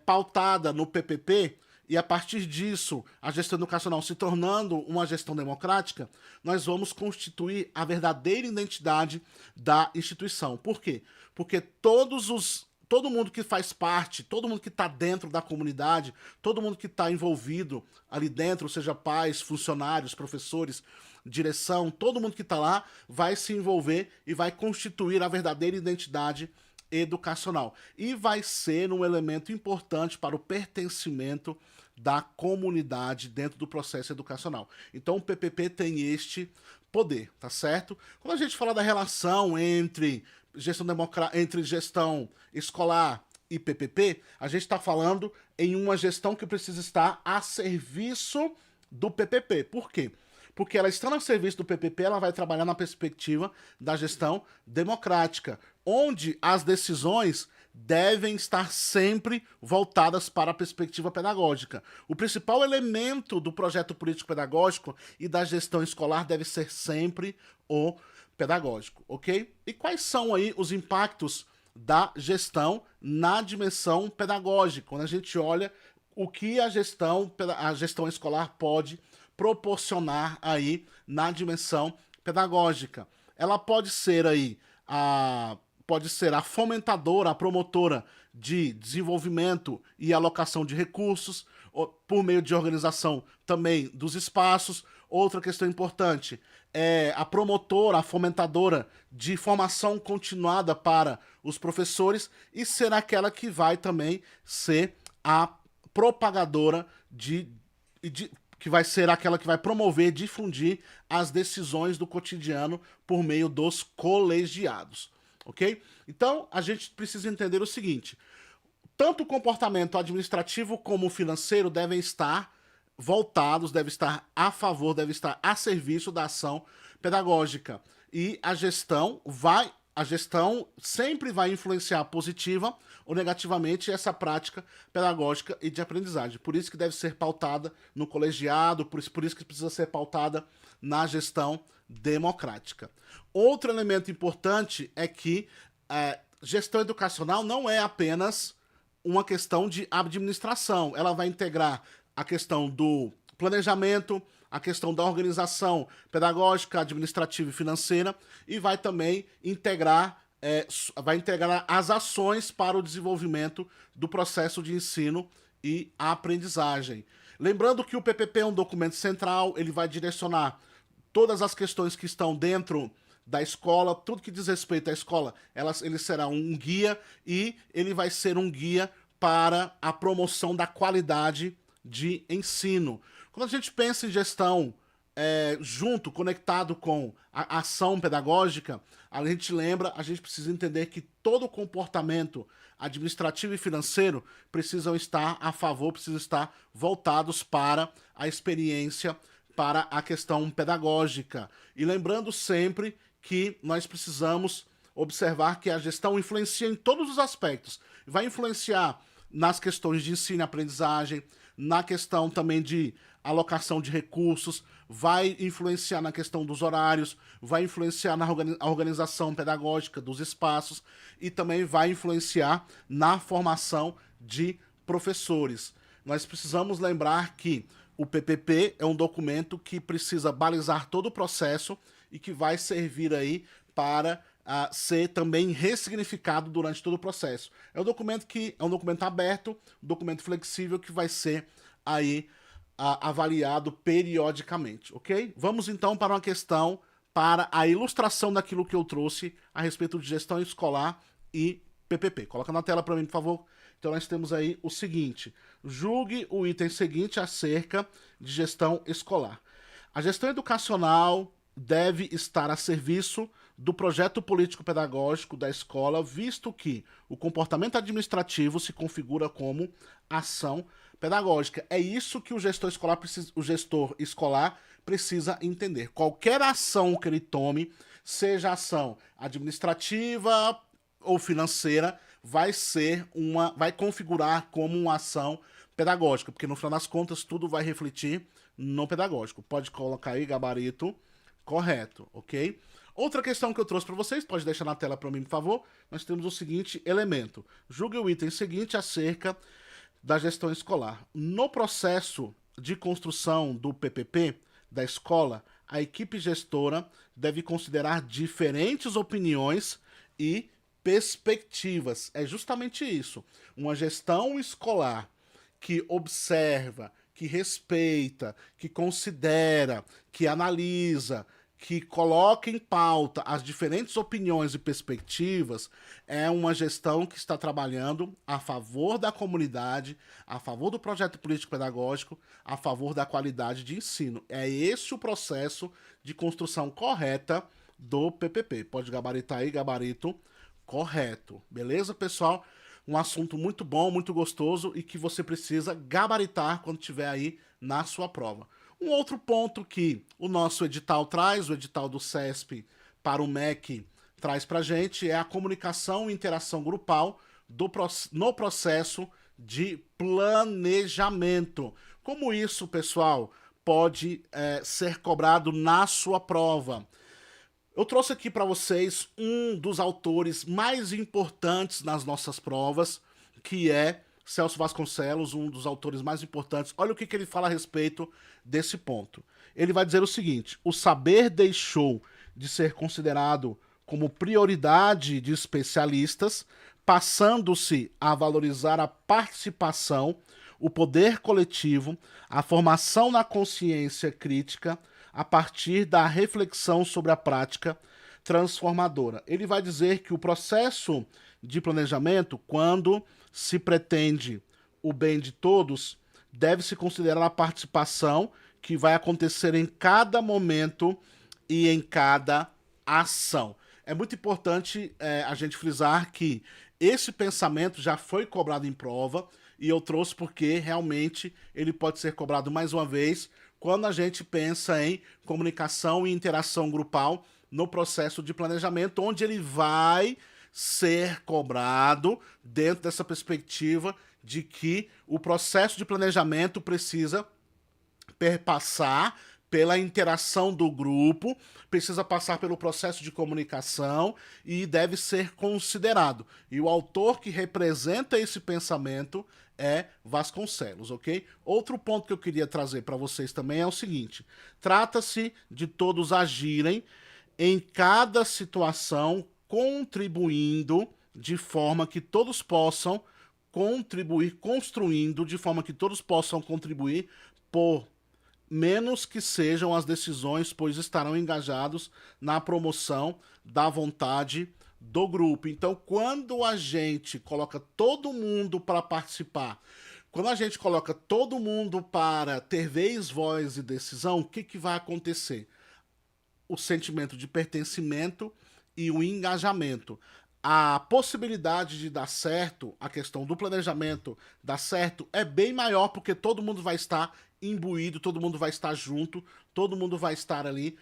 pautada no PPP, e a partir disso, a gestão educacional se tornando uma gestão democrática, nós vamos constituir a verdadeira identidade da instituição. Por quê? Porque todo mundo que faz parte, todo mundo que está dentro da comunidade, todo mundo que está envolvido ali dentro, seja pais, funcionários, professores, direção, todo mundo que está lá vai se envolver e vai constituir a verdadeira identidade educacional. E vai ser um elemento importante para o pertencimento da comunidade dentro do processo educacional. Então o PPP tem este poder, tá certo? Quando a gente fala da relação entre gestão escolar e PPP, a gente está falando em uma gestão que precisa estar a serviço do PPP. Por quê? Porque ela estando a serviço do PPP, ela vai trabalhar na perspectiva da gestão democrática, onde as decisões devem estar sempre voltadas para a perspectiva pedagógica. O principal elemento do projeto político-pedagógico e da gestão escolar deve ser sempre o pedagógico, ok? E quais são aí os impactos da gestão na dimensão pedagógica? Quando a gente olha o que a gestão escolar pode proporcionar aí na dimensão pedagógica. Ela pode ser aí a fomentadora, a promotora de desenvolvimento e alocação de recursos, por meio de organização também dos espaços. Outra questão importante é a promotora, a fomentadora de formação continuada para os professores e ser aquela que vai também ser a propagadora que vai ser aquela que vai promover, difundir as decisões do cotidiano por meio dos colegiados, ok? Então, a gente precisa entender o seguinte: tanto o comportamento administrativo como o financeiro devem estar voltados, devem estar a favor, devem estar a serviço da ação pedagógica. E a gestão sempre vai influenciar positiva ou negativamente essa prática pedagógica e de aprendizagem. Por isso que deve ser pautada no colegiado, por isso que precisa ser pautada na gestão democrática. Outro elemento importante é que gestão educacional não é apenas uma questão de administração. Ela vai integrar a questão do planejamento, a questão da organização pedagógica, administrativa e financeira, e vai também integrar as ações para o desenvolvimento do processo de ensino e aprendizagem. Lembrando que o PPP é um documento central, ele vai direcionar todas as questões que estão dentro da escola, tudo que diz respeito à escola, ele será um guia e ele vai ser um guia para a promoção da qualidade de ensino. Quando a gente pensa em gestão conectado com a ação pedagógica, a gente precisa entender que todo o comportamento administrativo e financeiro precisam estar a favor, precisam estar voltados para a experiência, para a questão pedagógica. E lembrando sempre que nós precisamos observar que a gestão influencia em todos os aspectos. Vai influenciar nas questões de ensino e aprendizagem, na questão também de alocação de recursos, vai influenciar na questão dos horários, vai influenciar na organização pedagógica dos espaços e também vai influenciar na formação de professores. Nós precisamos lembrar que o PPP é um documento que precisa balizar todo o processo e que vai servir aí para ser também ressignificado durante todo o processo. É um documento aberto, um documento flexível que vai ser aí avaliado periodicamente, ok? Vamos então para uma questão, para a ilustração daquilo que eu trouxe a respeito de gestão escolar e PPP. Coloca na tela para mim, por favor. Então nós temos aí o seguinte: julgue o item seguinte acerca de gestão escolar. A gestão educacional deve estar a serviço do projeto político-pedagógico da escola, visto que o comportamento administrativo se configura como ação pedagógica. É isso que o gestor escolar precisa entender. Qualquer ação que ele tome, seja ação administrativa ou financeira, vai configurar como uma ação pedagógica, porque no final das contas tudo vai refletir no pedagógico. Pode colocar aí gabarito correto, ok? Outra questão que eu trouxe para vocês, pode deixar na tela para mim, por favor. Nós temos o seguinte elemento: julgue o item seguinte acerca da gestão escolar. No processo de construção do PPP da escola, a equipe gestora deve considerar diferentes opiniões e perspectivas. É justamente isso. Uma gestão escolar que observa, que respeita, que considera, que analisa, que coloca em pauta as diferentes opiniões e perspectivas, é uma gestão que está trabalhando a favor da comunidade, a favor do projeto político-pedagógico, a favor da qualidade de ensino. É esse o processo de construção correta do PPP. Pode gabaritar aí, gabarito correto. Beleza, pessoal? Um assunto muito bom, muito gostoso e que você precisa gabaritar quando tiver aí na sua prova. Um outro ponto que o nosso edital traz, o edital do CESP para o MEC traz para a gente, é a comunicação e interação grupal no processo de planejamento. Como isso, pessoal, pode ser cobrado na sua prova? Eu trouxe aqui para vocês um dos autores mais importantes nas nossas provas, que é Celso Vasconcelos, um dos autores mais importantes. Olha o que ele fala a respeito desse ponto. Ele vai dizer o seguinte: o saber deixou de ser considerado como prioridade de especialistas, passando-se a valorizar a participação, o poder coletivo, a formação na consciência crítica, a partir da reflexão sobre a prática transformadora. Ele vai dizer que o processo de planejamento, quando se pretende o bem de todos, deve-se considerar a participação que vai acontecer em cada momento e em cada ação. É muito importante a gente frisar que esse pensamento já foi cobrado em prova e eu trouxe porque realmente ele pode ser cobrado mais uma vez quando a gente pensa em comunicação e interação grupal no processo de planejamento, onde ele vai ser cobrado dentro dessa perspectiva de que o processo de planejamento precisa perpassar pela interação do grupo, precisa passar pelo processo de comunicação e deve ser considerado. E o autor que representa esse pensamento é Vasconcelos, ok? Outro ponto que eu queria trazer para vocês também é o seguinte: trata-se de todos agirem em cada situação contribuindo de forma que todos possam contribuir, construindo de forma que todos possam contribuir por menos que sejam as decisões, pois estarão engajados na promoção da vontade do grupo. Então, quando a gente coloca todo mundo para participar, quando a gente coloca todo mundo para ter vez, voz e decisão, o que vai acontecer? O sentimento de pertencimento e o engajamento. A possibilidade de dar certo, a questão do planejamento dar certo, é bem maior porque todo mundo vai estar imbuído, todo mundo vai estar junto, todo mundo vai estar ali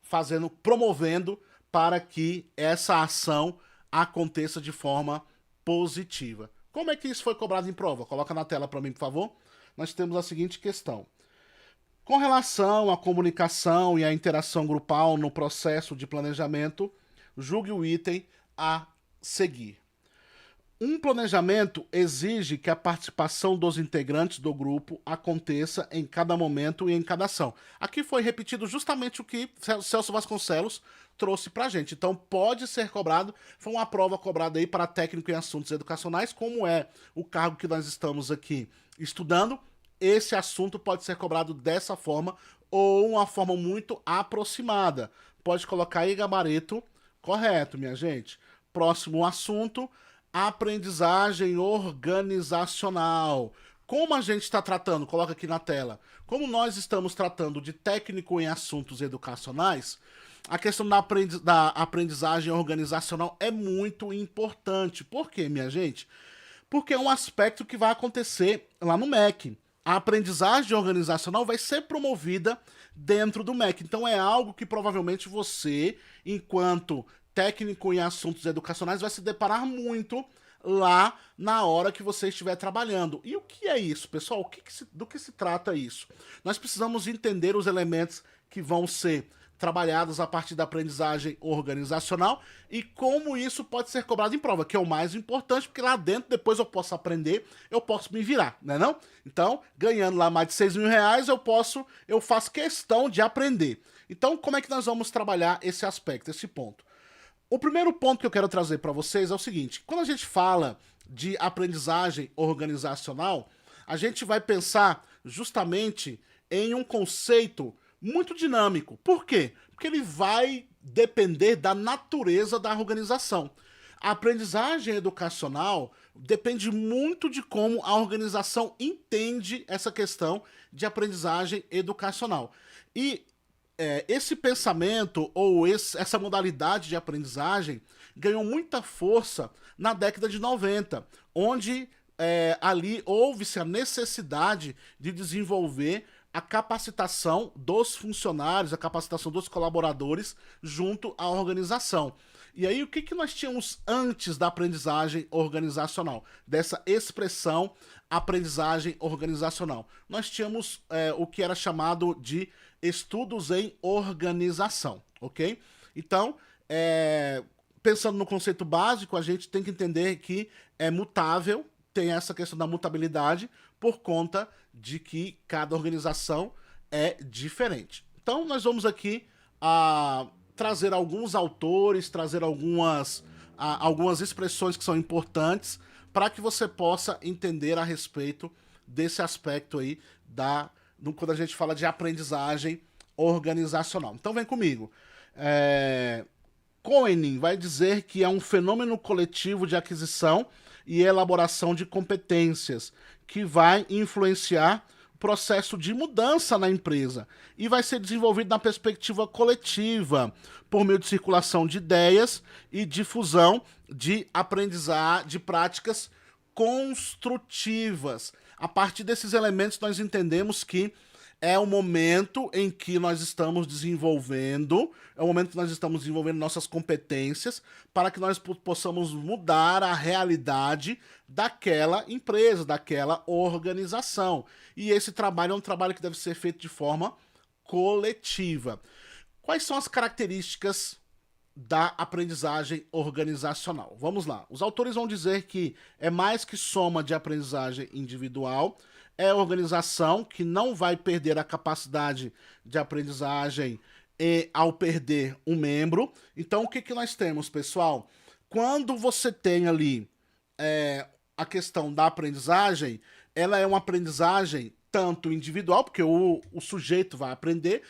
fazendo, promovendo para que essa ação aconteça de forma positiva. Como é que isso foi cobrado em prova? Coloca na tela para mim, por favor. Nós temos a seguinte questão. Com relação à comunicação e à interação grupal no processo de planejamento, julgue o item a seguir. Um planejamento exige que a participação dos integrantes do grupo aconteça em cada momento e em cada ação. Aqui foi repetido justamente o que Celso Vasconcelos trouxe para a gente. Então pode ser cobrado, foi uma prova cobrada aí para técnico em assuntos educacionais, como é o cargo que nós estamos aqui estudando. Esse assunto pode ser cobrado dessa forma ou uma forma muito aproximada. Pode colocar aí gabarito correto, minha gente. Próximo assunto, aprendizagem organizacional. Como a gente está tratando? Coloca aqui na tela. Como nós estamos tratando de técnico em assuntos educacionais, a questão da aprendizagem organizacional é muito importante. Por quê, minha gente? Porque é um aspecto que vai acontecer lá no MEC. A aprendizagem organizacional vai ser promovida dentro do MEC. Então é algo que provavelmente você, enquanto técnico em assuntos educacionais, vai se deparar muito lá na hora que você estiver trabalhando. E o que é isso, pessoal? Do que se trata isso? Nós precisamos entender os elementos que vão ser trabalhados a partir da aprendizagem organizacional e como isso pode ser cobrado em prova, que é o mais importante, porque lá dentro depois eu posso aprender, eu posso me virar, né não? Então, ganhando lá mais de 6 mil reais, eu faço questão de aprender. Então, como é que nós vamos trabalhar esse aspecto, esse ponto? O primeiro ponto que eu quero trazer para vocês é o seguinte: quando a gente fala de aprendizagem organizacional, a gente vai pensar justamente em um conceito muito dinâmico. Por quê? Porque ele vai depender da natureza da organização. A aprendizagem educacional depende muito de como a organização entende essa questão de aprendizagem educacional. E esse pensamento ou essa modalidade de aprendizagem ganhou muita força na década de 90, onde ali houve-se a necessidade de desenvolver a capacitação dos funcionários, a capacitação dos colaboradores junto à organização. E aí, o que nós tínhamos antes da aprendizagem organizacional? Dessa expressão aprendizagem organizacional. Nós tínhamos o que era chamado de estudos em organização, ok? Então, pensando no conceito básico, a gente tem que entender que é mutável, tem essa questão da mutabilidade, por conta de que cada organização é diferente. Então, nós vamos aqui trazer alguns autores, trazer algumas expressões que são importantes para que você possa entender a respeito desse aspecto aí quando a gente fala de aprendizagem organizacional. Então, vem comigo. Koenig vai dizer que é um fenômeno coletivo de aquisição e elaboração de competências que vai influenciar o processo de mudança na empresa e vai ser desenvolvido na perspectiva coletiva, por meio de circulação de ideias e difusão de aprendizagem, de práticas construtivas. A partir desses elementos, nós entendemos que é o momento em que nós estamos desenvolvendo, é o momento que nós estamos desenvolvendo nossas competências para que nós possamos mudar a realidade daquela empresa, daquela organização. E esse trabalho é um trabalho que deve ser feito de forma coletiva. Quais são as características da aprendizagem organizacional? Vamos lá. Os autores vão dizer que é mais que soma de aprendizagem individual, é organização que não vai perder a capacidade de aprendizagem ao perder um membro. Então, o que, que nós temos, pessoal? Quando você tem ali a questão da aprendizagem, ela é uma aprendizagem tanto individual, porque o sujeito vai aprender,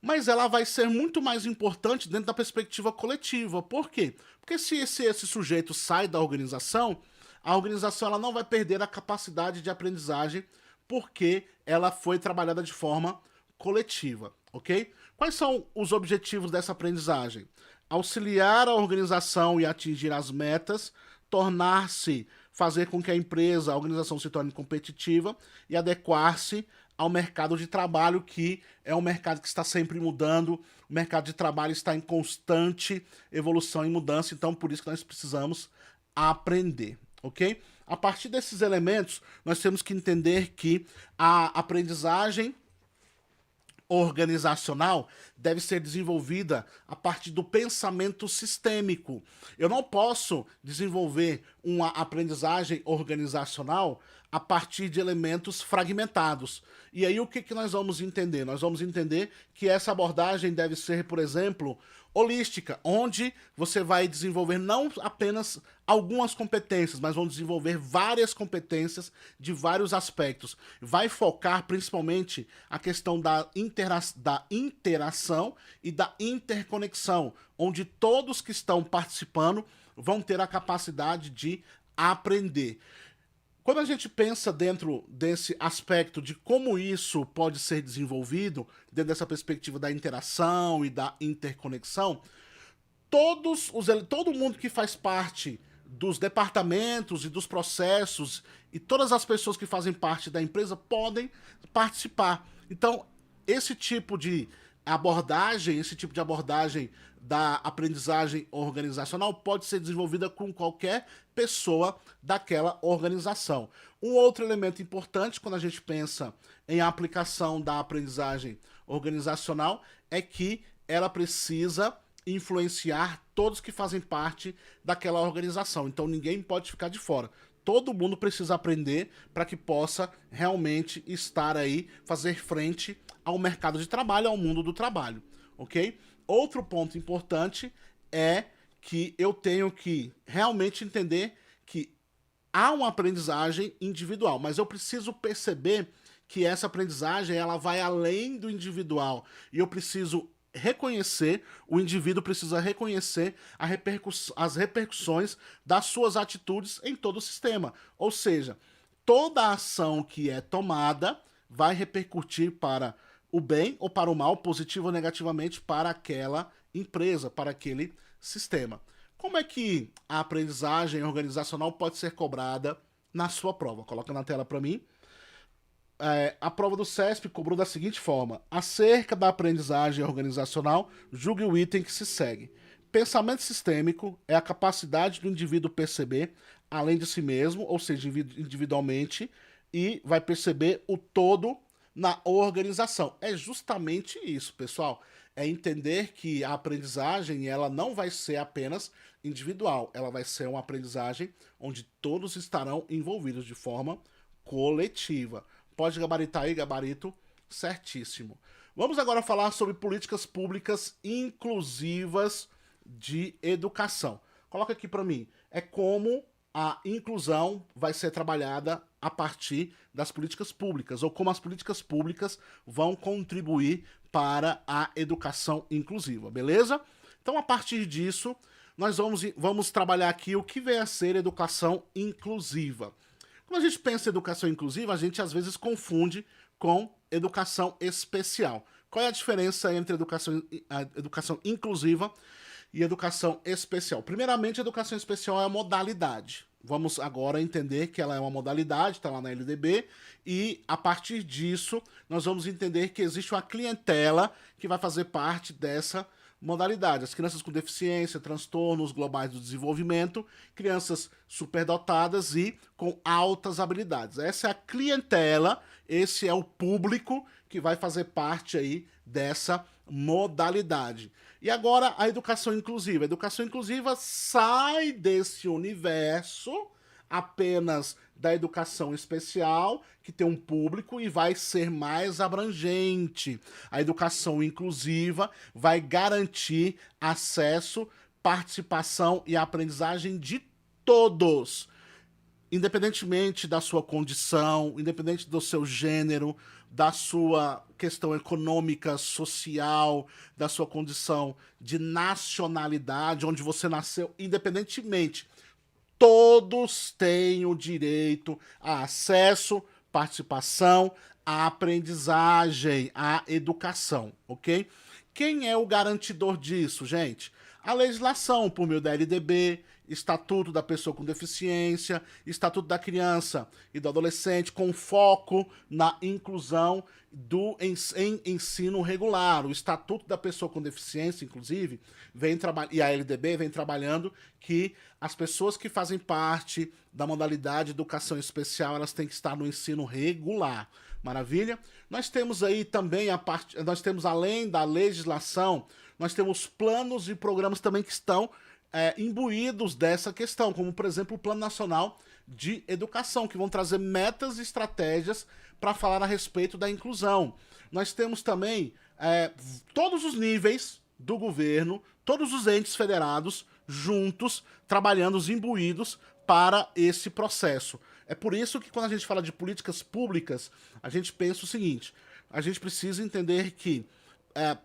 mas ela vai ser muito mais importante dentro da perspectiva coletiva. Por quê? Porque se esse sujeito sai da organização, a organização ela não vai perder a capacidade de aprendizagem porque ela foi trabalhada de forma coletiva, ok? Quais são os objetivos dessa aprendizagem? Auxiliar a organização e atingir as metas, tornar-se, fazer com que a empresa, a organização se torne competitiva e adequar-se ao mercado de trabalho, que é um mercado que está sempre mudando, o mercado de trabalho está em constante evolução e mudança, então por isso que nós precisamos aprender, ok? A partir desses elementos, nós temos que entender que a aprendizagem organizacional deve ser desenvolvida a partir do pensamento sistêmico. Eu não posso desenvolver uma aprendizagem organizacional a partir de elementos fragmentados. E aí o que, que nós vamos entender? Nós vamos entender que essa abordagem deve ser, por exemplo, holística, onde você vai desenvolver não apenas algumas competências, mas vão desenvolver várias competências de vários aspectos. Vai focar principalmente a questão da interação e da interconexão, onde todos que estão participando vão ter a capacidade de aprender. Quando a gente pensa dentro desse aspecto de como isso pode ser desenvolvido, dentro dessa perspectiva da interação e da interconexão, todo mundo que faz parte dos departamentos e dos processos e todas as pessoas que fazem parte da empresa podem participar. Então, esse tipo de abordagem da aprendizagem organizacional pode ser desenvolvida com qualquer pessoa daquela organização. Um outro elemento importante quando a gente pensa em aplicação da aprendizagem organizacional é que ela precisa influenciar todos que fazem parte daquela organização. Então ninguém pode ficar de fora. Todo mundo precisa aprender para que possa realmente estar aí, fazer frente ao mercado de trabalho, ao mundo do trabalho, ok? Outro ponto importante é que eu tenho que realmente entender que há uma aprendizagem individual, mas eu preciso perceber que essa aprendizagem ela vai além do individual e eu preciso reconhecer, o indivíduo precisa reconhecer as repercussões das suas atitudes em todo o sistema. Ou seja, toda a ação que é tomada vai repercutir para o bem ou para o mal, positivo ou negativamente, para aquela empresa, para aquele sistema. Como é que a aprendizagem organizacional pode ser cobrada na sua prova? Coloca na tela para mim. A prova do CESP cobrou da seguinte forma: acerca da aprendizagem organizacional, julgue o item que se segue. Pensamento sistêmico é a capacidade do indivíduo perceber além de si mesmo, ou seja, individualmente, e vai perceber o todo na organização. É justamente isso, pessoal. É entender que a aprendizagem ela não vai ser apenas individual, ela vai ser uma aprendizagem onde todos estarão envolvidos de forma coletiva. Pode gabaritar aí, gabarito certíssimo. Vamos agora falar sobre políticas públicas inclusivas de educação. Coloca aqui para mim. É como a inclusão vai ser trabalhada a partir das políticas públicas, ou como as políticas públicas vão contribuir para a educação inclusiva, beleza? Então, a partir disso, nós vamos trabalhar aqui o que vem a ser educação inclusiva. Quando a gente pensa em educação inclusiva, a gente às vezes confunde com educação especial. Qual é a diferença entre a educação inclusiva e educação especial? Primeiramente, a educação especial é a modalidade. Vamos agora entender que ela é uma modalidade, está lá na LDB, e a partir disso nós vamos entender que existe uma clientela que vai fazer parte dessa modalidade. As crianças com deficiência, transtornos globais do desenvolvimento, crianças superdotadas e com altas habilidades. Essa é a clientela, esse é o público que vai fazer parte aí dessa modalidade. E agora a educação inclusiva. A educação inclusiva sai desse universo apenas da educação especial, que tem um público, e vai ser mais abrangente. A educação inclusiva vai garantir acesso, participação e aprendizagem de todos, independentemente da sua condição, independente do seu gênero, da sua questão econômica, social, da sua condição de nacionalidade, onde você nasceu, independentemente. Todos têm o direito a acesso, participação, à aprendizagem, à educação, ok? Quem é o garantidor disso, gente? A legislação, por meio da LDB, Estatuto da Pessoa com Deficiência, Estatuto da Criança e do Adolescente, com foco na inclusão em ensino regular. O Estatuto da Pessoa com Deficiência, inclusive, e a LDB vem trabalhando que as pessoas que fazem parte da modalidade educação especial, elas têm que estar no ensino regular. Maravilha? Nós temos aí também nós temos, além da legislação, nós temos planos e programas também que estão imbuídos dessa questão, como, por exemplo, o Plano Nacional de Educação, que vão trazer metas e estratégias para falar a respeito da inclusão. Nós temos também todos os níveis do governo, todos os entes federados juntos, trabalhando, os imbuídos para esse processo. É por isso que quando a gente fala de políticas públicas, a gente pensa o seguinte: a gente precisa entender que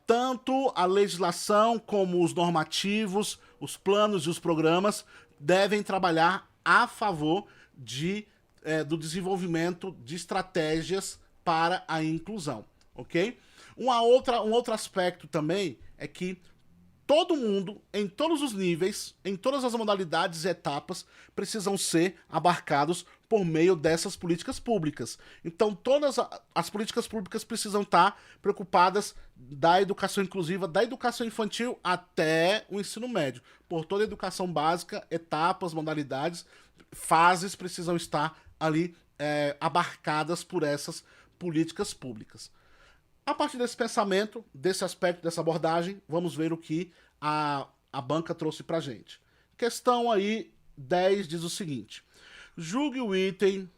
tanto a legislação como os normativos, os planos e os programas devem trabalhar a favor do desenvolvimento de estratégias para a inclusão, ok? Um outro aspecto também é que todo mundo, em todos os níveis, em todas as modalidades e etapas, precisam ser abarcados por meio dessas políticas públicas. Então, todas as políticas públicas precisam estar preocupadas da educação inclusiva, da educação infantil até o ensino médio. Por toda a educação básica, etapas, modalidades, fases precisam estar ali abarcadas por essas políticas públicas. A partir desse pensamento, desse aspecto, dessa abordagem, vamos ver o que a banca trouxe pra gente. Questão aí 10 diz o seguinte: julgue o item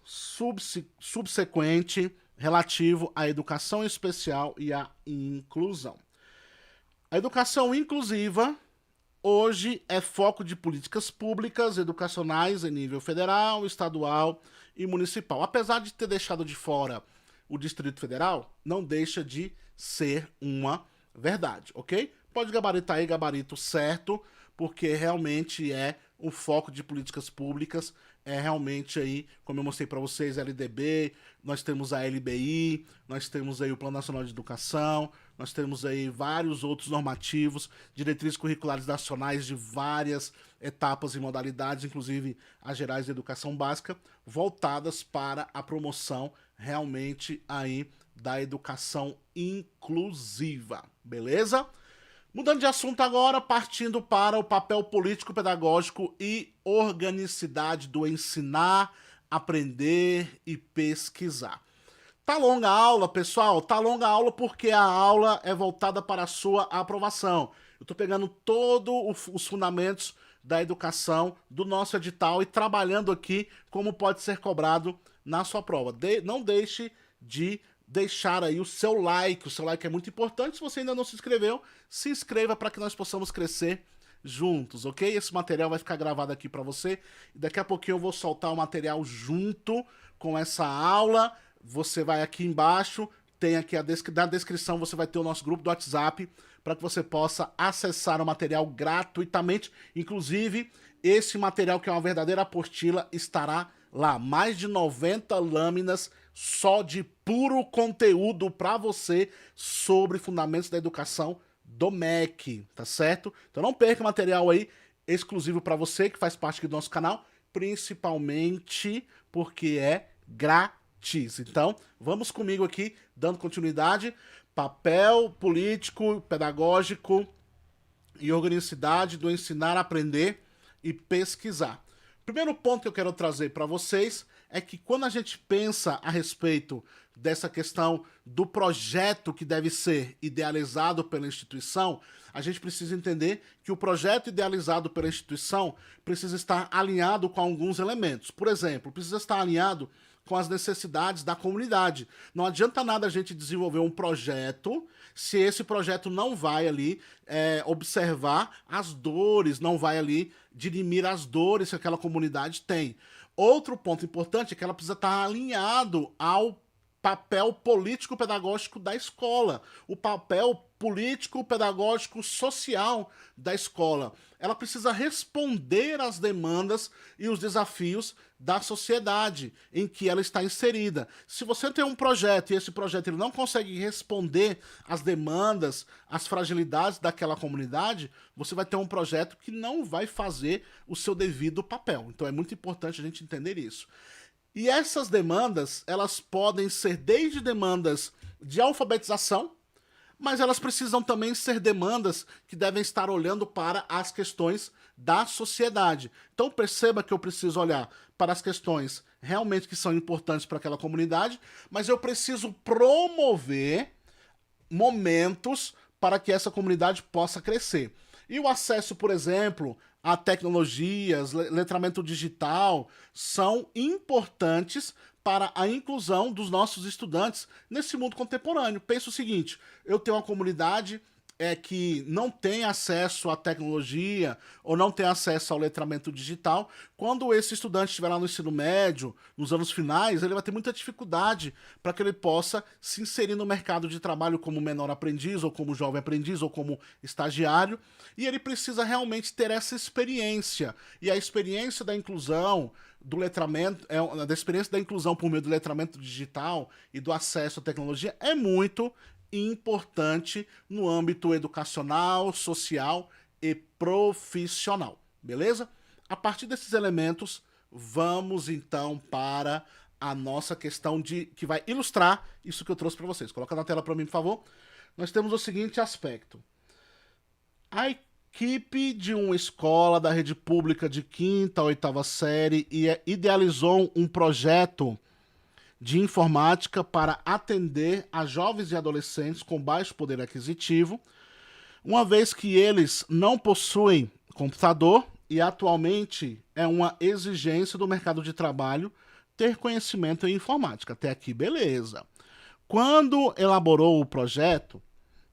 subsequente relativo à educação especial e à inclusão. A educação inclusiva hoje é foco de políticas públicas educacionais em nível federal, estadual e municipal. Apesar de ter deixado de fora o Distrito Federal, não deixa de ser uma verdade, ok? Pode gabaritar aí, gabarito certo, porque realmente é o foco de políticas públicas, é realmente aí, como eu mostrei para vocês, a LDB, nós temos a LBI, nós temos aí o Plano Nacional de Educação, nós temos aí vários outros normativos, diretrizes curriculares nacionais de várias etapas e modalidades, inclusive as gerais de educação básica, voltadas para a promoção realmente aí da educação inclusiva, beleza? Mudando de assunto agora, partindo para o papel político, pedagógico e organicidade do ensinar, aprender e pesquisar. Tá longa a aula, pessoal? Tá longa a aula porque a aula é voltada para a sua aprovação. Eu tô pegando todos os fundamentos da educação do nosso edital e trabalhando aqui como pode ser cobrado na sua prova. Não deixe de deixar aí o seu like é muito importante. Se você ainda não se inscreveu, se inscreva para que nós possamos crescer juntos, ok? Esse material vai ficar gravado aqui para você e daqui a pouquinho eu vou soltar o material junto com essa aula. Você vai aqui embaixo, tem aqui na descrição, você vai ter o nosso grupo do WhatsApp para que você possa acessar o material gratuitamente. Inclusive, esse material, que é uma verdadeira apostila, estará lá. Mais de 90 lâminas só de puro conteúdo para você sobre fundamentos da educação do MEC, tá certo? Então não perca o material aí exclusivo para você que faz parte aqui do nosso canal, principalmente porque é grátis. Então, vamos comigo aqui, dando continuidade. Papel político, pedagógico e organicidade do ensinar, aprender e pesquisar. Primeiro ponto que eu quero trazer para vocês é que quando a gente pensa a respeito dessa questão do projeto que deve ser idealizado pela instituição, a gente precisa entender que o projeto idealizado pela instituição precisa estar alinhado com alguns elementos. Por exemplo, precisa estar alinhado com as necessidades da comunidade. Não adianta nada a gente desenvolver um projeto se esse projeto não vai ali observar as dores, não vai ali dirimir as dores que aquela comunidade tem. Outro ponto importante é que ela precisa estar alinhado ao papel político-pedagógico da escola, o papel político-pedagógico social da escola. Ela precisa responder às demandas e os desafios da sociedade em que ela está inserida. Se você tem um projeto e esse projeto ele não consegue responder às demandas, às fragilidades daquela comunidade, você vai ter um projeto que não vai fazer o seu devido papel. Então é muito importante a gente entender isso. E essas demandas, elas podem ser desde demandas de alfabetização, mas elas precisam também ser demandas que devem estar olhando para as questões da sociedade. Então perceba que eu preciso olhar para as questões realmente que são importantes para aquela comunidade, mas eu preciso promover momentos para que essa comunidade possa crescer. E o acesso, por exemplo, a tecnologias, letramento digital, são importantes para a inclusão dos nossos estudantes nesse mundo contemporâneo. Pensa o seguinte, eu tenho uma comunidade que não tem acesso à tecnologia ou não tem acesso ao letramento digital. Quando esse estudante estiver lá no ensino médio, nos anos finais, ele vai ter muita dificuldade para que ele possa se inserir no mercado de trabalho como menor aprendiz, ou como jovem aprendiz, ou como estagiário, e ele precisa realmente ter essa experiência. E a experiência da inclusão, do letramento, da experiência da inclusão por meio do letramento digital e do acesso à tecnologia é muito importante no âmbito educacional, social e profissional, beleza? A partir desses elementos, vamos então para a nossa questão que vai ilustrar isso que eu trouxe para vocês. Coloca na tela para mim, por favor. Nós temos o seguinte aspecto. A equipe de uma escola da rede pública de 5ª a 8ª série idealizou um projeto de informática para atender a jovens e adolescentes com baixo poder aquisitivo, uma vez que eles não possuem computador e atualmente é uma exigência do mercado de trabalho ter conhecimento em informática. Até aqui, beleza. Quando elaborou o projeto,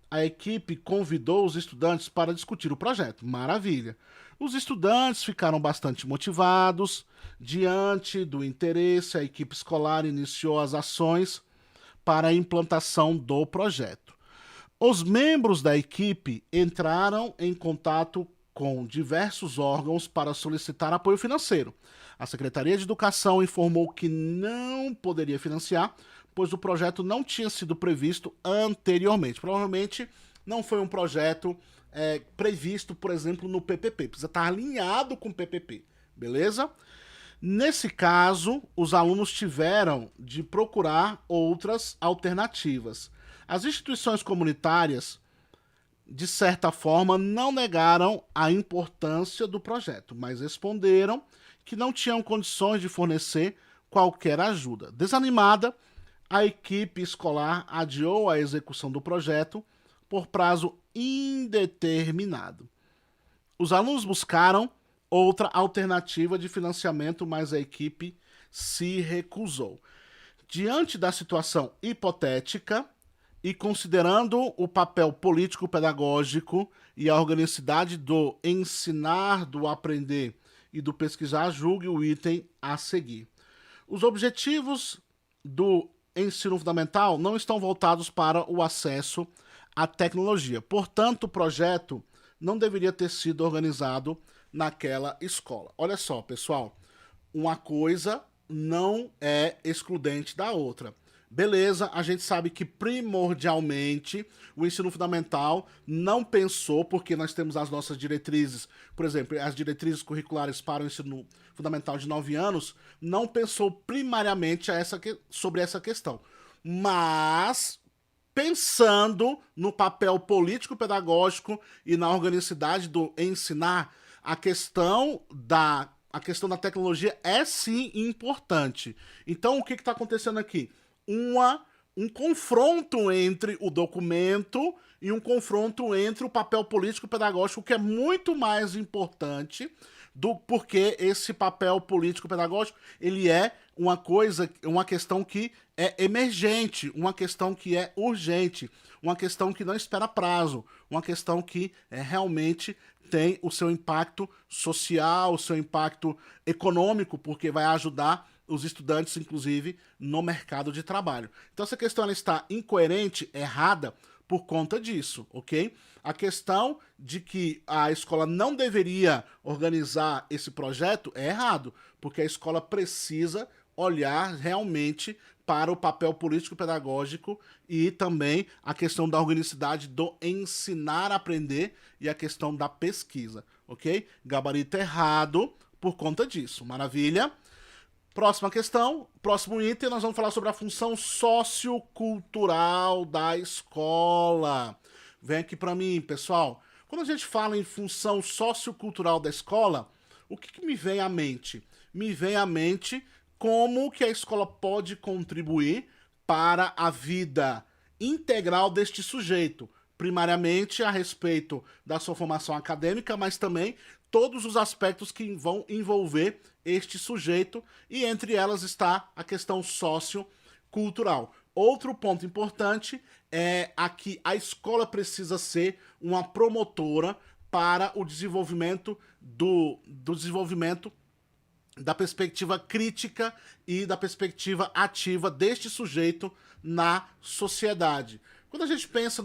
a equipe convidou os estudantes para discutir o projeto. Maravilha. Os estudantes ficaram bastante motivados. Diante do interesse, a equipe escolar iniciou as ações para a implantação do projeto. Os membros da equipe entraram em contato com diversos órgãos para solicitar apoio financeiro. A Secretaria de Educação informou que não poderia financiar, pois o projeto não tinha sido previsto anteriormente. Provavelmente não foi um projeto previsto, por exemplo, no PPP. Precisa estar alinhado com o PPP, beleza? Nesse caso, os alunos tiveram de procurar outras alternativas. As instituições comunitárias, de certa forma, não negaram a importância do projeto, mas responderam que não tinham condições de fornecer qualquer ajuda. Desanimada, a equipe escolar adiou a execução do projeto por prazo indeterminado. Os alunos buscaram outra alternativa de financiamento, mas a equipe se recusou. Diante da situação hipotética e considerando o papel político-pedagógico e a organicidade do ensinar, do aprender e do pesquisar, julgue o item a seguir. Os objetivos do ensino fundamental não estão voltados para o acesso à tecnologia. Portanto, o projeto não deveria ter sido organizado naquela escola. Olha só, pessoal, uma coisa não é excludente da outra. Beleza, a gente sabe que primordialmente o ensino fundamental não pensou, porque nós temos as nossas diretrizes, por exemplo, as diretrizes curriculares para o ensino fundamental de 9 anos, não pensou primariamente sobre essa questão. Mas, pensando no papel político-pedagógico e na organicidade do ensinar, a questão da tecnologia é sim importante. Então, o que está acontecendo aqui? Um confronto entre o documento e um confronto entre o papel político-pedagógico, que é muito mais importante porque esse papel político-pedagógico ele é uma questão que é emergente, uma questão que é urgente, uma questão que não espera prazo, uma questão que realmente tem o seu impacto social, o seu impacto econômico, porque vai ajudar os estudantes, inclusive, no mercado de trabalho. Então, essa questão ela está incoerente, errada, por conta disso, ok? A questão de que a escola não deveria organizar esse projeto é errado, porque a escola precisa olhar realmente para o papel político-pedagógico e também a questão da organicidade do ensinar a aprender e a questão da pesquisa, ok? Gabarito errado por conta disso, maravilha? Próxima questão, próximo item, nós vamos falar sobre a função sociocultural da escola. Vem aqui para mim, pessoal. Quando a gente fala em função sociocultural da escola, o que me vem à mente? Me vem à mente como que a escola pode contribuir para a vida integral deste sujeito, primariamente a respeito da sua formação acadêmica, mas também todos os aspectos que vão envolver este sujeito, e entre elas está a questão sociocultural. Outro ponto importante é que a escola precisa ser uma promotora para o desenvolvimento do desenvolvimento da perspectiva crítica e da perspectiva ativa deste sujeito na sociedade. Quando a gente pensa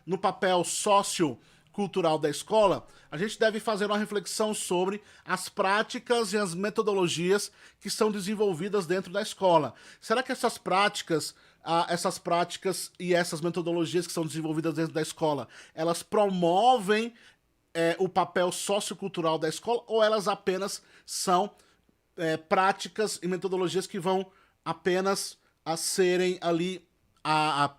no papel sociocultural da escola, a gente deve fazer uma reflexão sobre as práticas e as metodologias que são desenvolvidas dentro da escola. Será que essas práticas e essas metodologias que são desenvolvidas dentro da escola, elas promovem o papel sociocultural da escola, ou elas apenas são práticas e metodologias que vão apenas a serem ali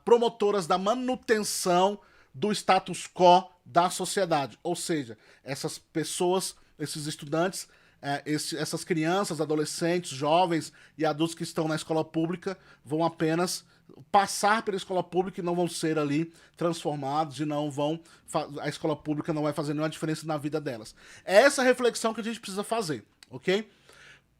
promotoras da manutenção do status quo da sociedade? Ou seja, essas pessoas, esses estudantes, essas crianças, adolescentes, jovens e adultos que estão na escola pública vão apenas passar pela escola pública e não vão ser ali transformados e a escola pública não vai fazer nenhuma diferença na vida delas. É essa reflexão que a gente precisa fazer, ok?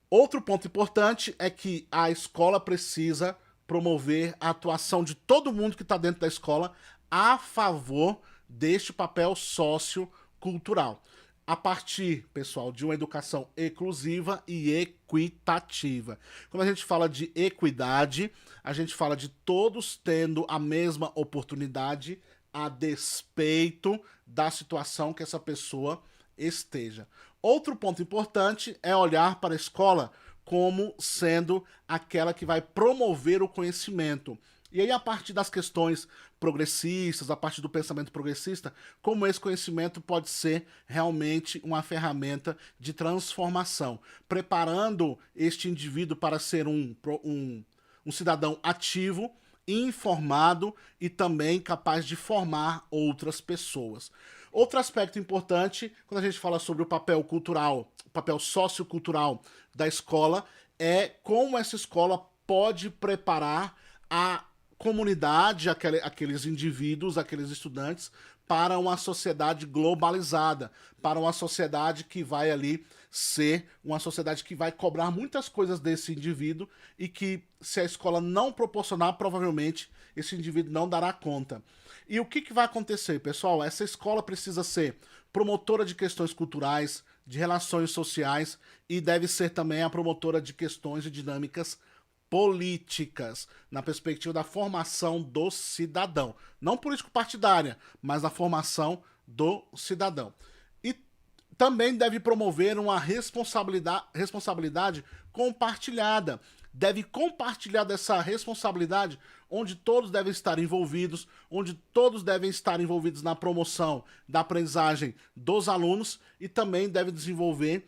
Outro ponto importante é que a escola precisa promover a atuação de todo mundo que está dentro da escola a favor deste papel sociocultural. A partir, pessoal, de uma educação inclusiva e equitativa. Quando a gente fala de equidade, a gente fala de todos tendo a mesma oportunidade a despeito da situação que essa pessoa esteja. Outro ponto importante é olhar para a escola como sendo aquela que vai promover o conhecimento. E aí, a partir das questões progressistas, a partir do pensamento progressista, como esse conhecimento pode ser realmente uma ferramenta de transformação, preparando este indivíduo para ser um cidadão ativo, informado e também capaz de formar outras pessoas. Outro aspecto importante, quando a gente fala sobre o papel cultural, o papel sociocultural da escola, é como essa escola pode preparar a comunidade, aqueles indivíduos, aqueles estudantes, para uma sociedade globalizada, para uma sociedade que vai ali ser uma sociedade que vai cobrar muitas coisas desse indivíduo e que, se a escola não proporcionar, provavelmente esse indivíduo não dará conta. E o que vai acontecer, pessoal? Essa escola precisa ser promotora de questões culturais, de relações sociais, e deve ser também a promotora de questões e dinâmicas políticas, na perspectiva da formação do cidadão. Não político-partidária, mas na formação do cidadão. E também deve promover uma responsabilidade compartilhada. Deve compartilhar dessa responsabilidade, onde todos devem estar envolvidos, onde todos devem estar envolvidos na promoção da aprendizagem dos alunos e também deve desenvolver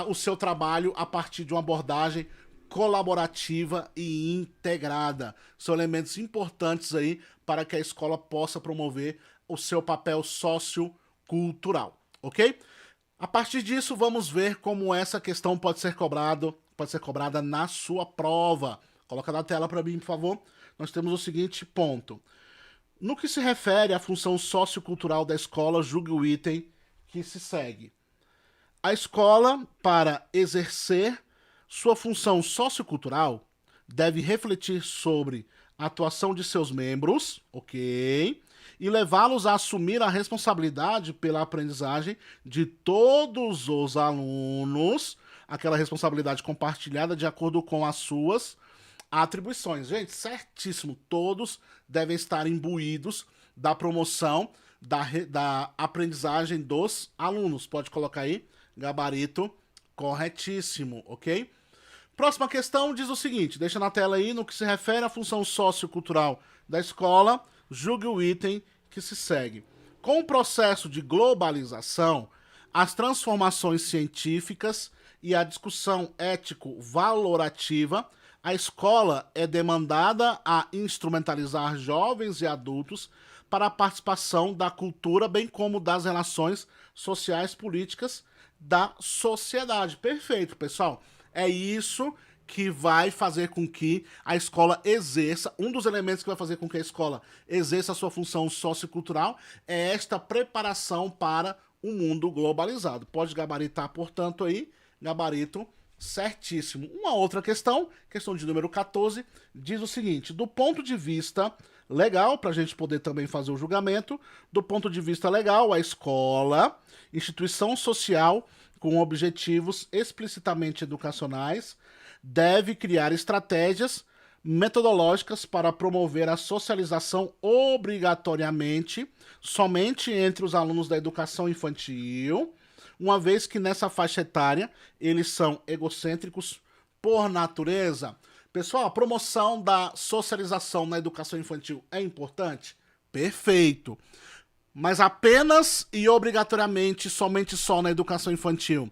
o seu trabalho a partir de uma abordagem colaborativa e integrada. São elementos importantes aí para que a escola possa promover o seu papel sociocultural, ok? A partir disso, vamos ver como essa questão pode ser cobrada na sua prova. Coloca na tela para mim, por favor. Nós temos o seguinte ponto. No que se refere à função sociocultural da escola, julgue o item que se segue. A escola, para exercer sua função sociocultural, deve refletir sobre a atuação de seus membros, ok? E levá-los a assumir a responsabilidade pela aprendizagem de todos os alunos, aquela responsabilidade compartilhada de acordo com as suas atribuições. Gente, certíssimo, todos devem estar imbuídos da promoção da aprendizagem dos alunos. Pode colocar aí, gabarito corretíssimo, ok? Próxima questão diz o seguinte, deixa na tela aí, no que se refere à função sociocultural da escola, julgue o item que se segue. Com o processo de globalização, as transformações científicas e a discussão ético-valorativa, a escola é demandada a instrumentalizar jovens e adultos para a participação da cultura, bem como das relações sociais políticas da sociedade. Perfeito, pessoal. É isso que vai fazer com que a escola exerça, um dos elementos que vai fazer com que a escola exerça a sua função sociocultural é esta preparação para um mundo globalizado. Pode gabaritar, portanto, aí, gabarito certíssimo. Uma outra questão de número 14, diz o seguinte, do ponto de vista legal, para a gente poder também fazer o julgamento, do ponto de vista legal, a escola, instituição social com objetivos explicitamente educacionais, deve criar estratégias metodológicas para promover a socialização obrigatoriamente somente entre os alunos da educação infantil, uma vez que nessa faixa etária eles são egocêntricos por natureza. Pessoal, a promoção da socialização na educação infantil é importante? Perfeito. Mas apenas e obrigatoriamente, somente só na educação infantil,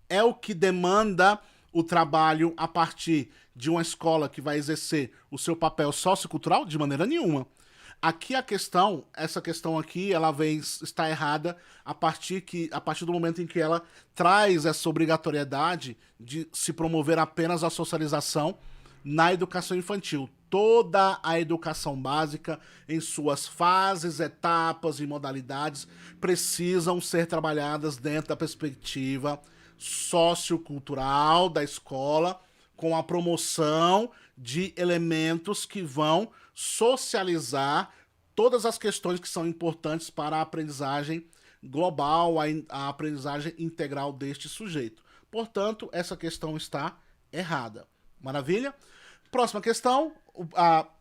é o que demanda o trabalho a partir de uma escola que vai exercer o seu papel sociocultural? De maneira nenhuma. Aqui essa questão aqui, ela está errada a partir do momento em que ela traz essa obrigatoriedade de se promover apenas a socialização na educação infantil. Toda a educação básica, em suas fases, etapas e modalidades, precisam ser trabalhadas dentro da perspectiva sociocultural da escola, com a promoção de elementos que vão socializar todas as questões que são importantes para a aprendizagem global, a aprendizagem integral deste sujeito. Portanto, essa questão está errada. Maravilha? Próxima questão,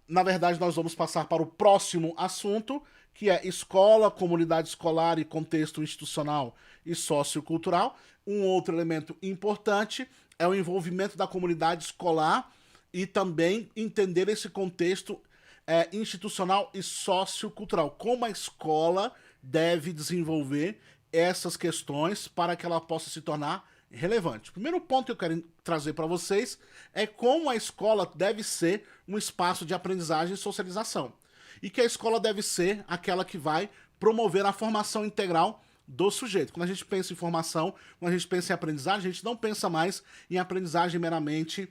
na verdade nós vamos passar para o próximo assunto, que é escola, comunidade escolar e contexto institucional e sociocultural. Um outro elemento importante é o envolvimento da comunidade escolar e também entender esse contexto institucional e sociocultural. Como a escola deve desenvolver essas questões para que ela possa se tornar relevante. O primeiro ponto que eu quero trazer para vocês é como a escola deve ser um espaço de aprendizagem e socialização. E que a escola deve ser aquela que vai promover a formação integral do sujeito. Quando a gente pensa em formação, quando a gente pensa em aprendizagem, a gente não pensa mais em aprendizagem meramente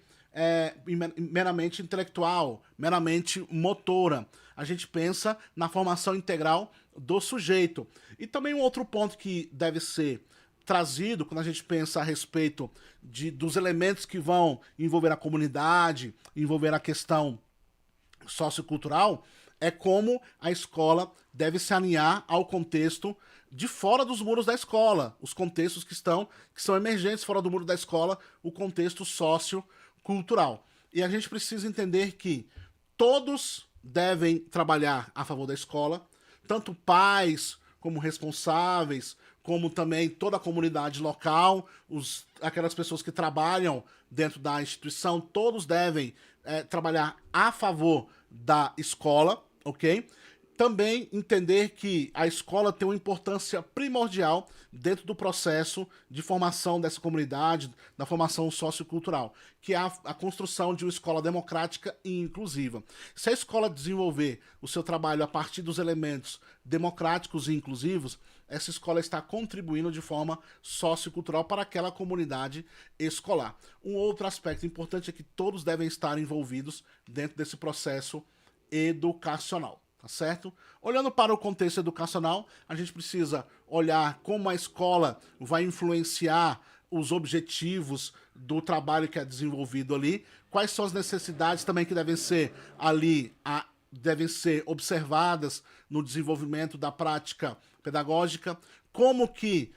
intelectual, meramente motora. A gente pensa na formação integral do sujeito. E também um outro ponto que deve ser trazido quando a gente pensa a respeito dos elementos que vão envolver a comunidade, envolver a questão sociocultural, é como a escola deve se alinhar ao contexto de fora dos muros da escola, os contextos que são emergentes fora do muro da escola, o contexto sociocultural. E a gente precisa entender que todos devem trabalhar a favor da escola, tanto pais como responsáveis, como também toda a comunidade local, aquelas pessoas que trabalham dentro da instituição, todos devem trabalhar a favor da escola, ok? Também entender que a escola tem uma importância primordial dentro do processo de formação dessa comunidade, da formação sociocultural, que é a construção de uma escola democrática e inclusiva. Se a escola desenvolver o seu trabalho a partir dos elementos democráticos e inclusivos, essa escola está contribuindo de forma sociocultural para aquela comunidade escolar. Um outro aspecto importante é que todos devem estar envolvidos dentro desse processo educacional. Tá certo? Olhando para o contexto educacional, a gente precisa olhar como a escola vai influenciar os objetivos do trabalho que é desenvolvido ali, quais são as necessidades também que devem ser ali, devem ser observadas no desenvolvimento da prática pedagógica, como que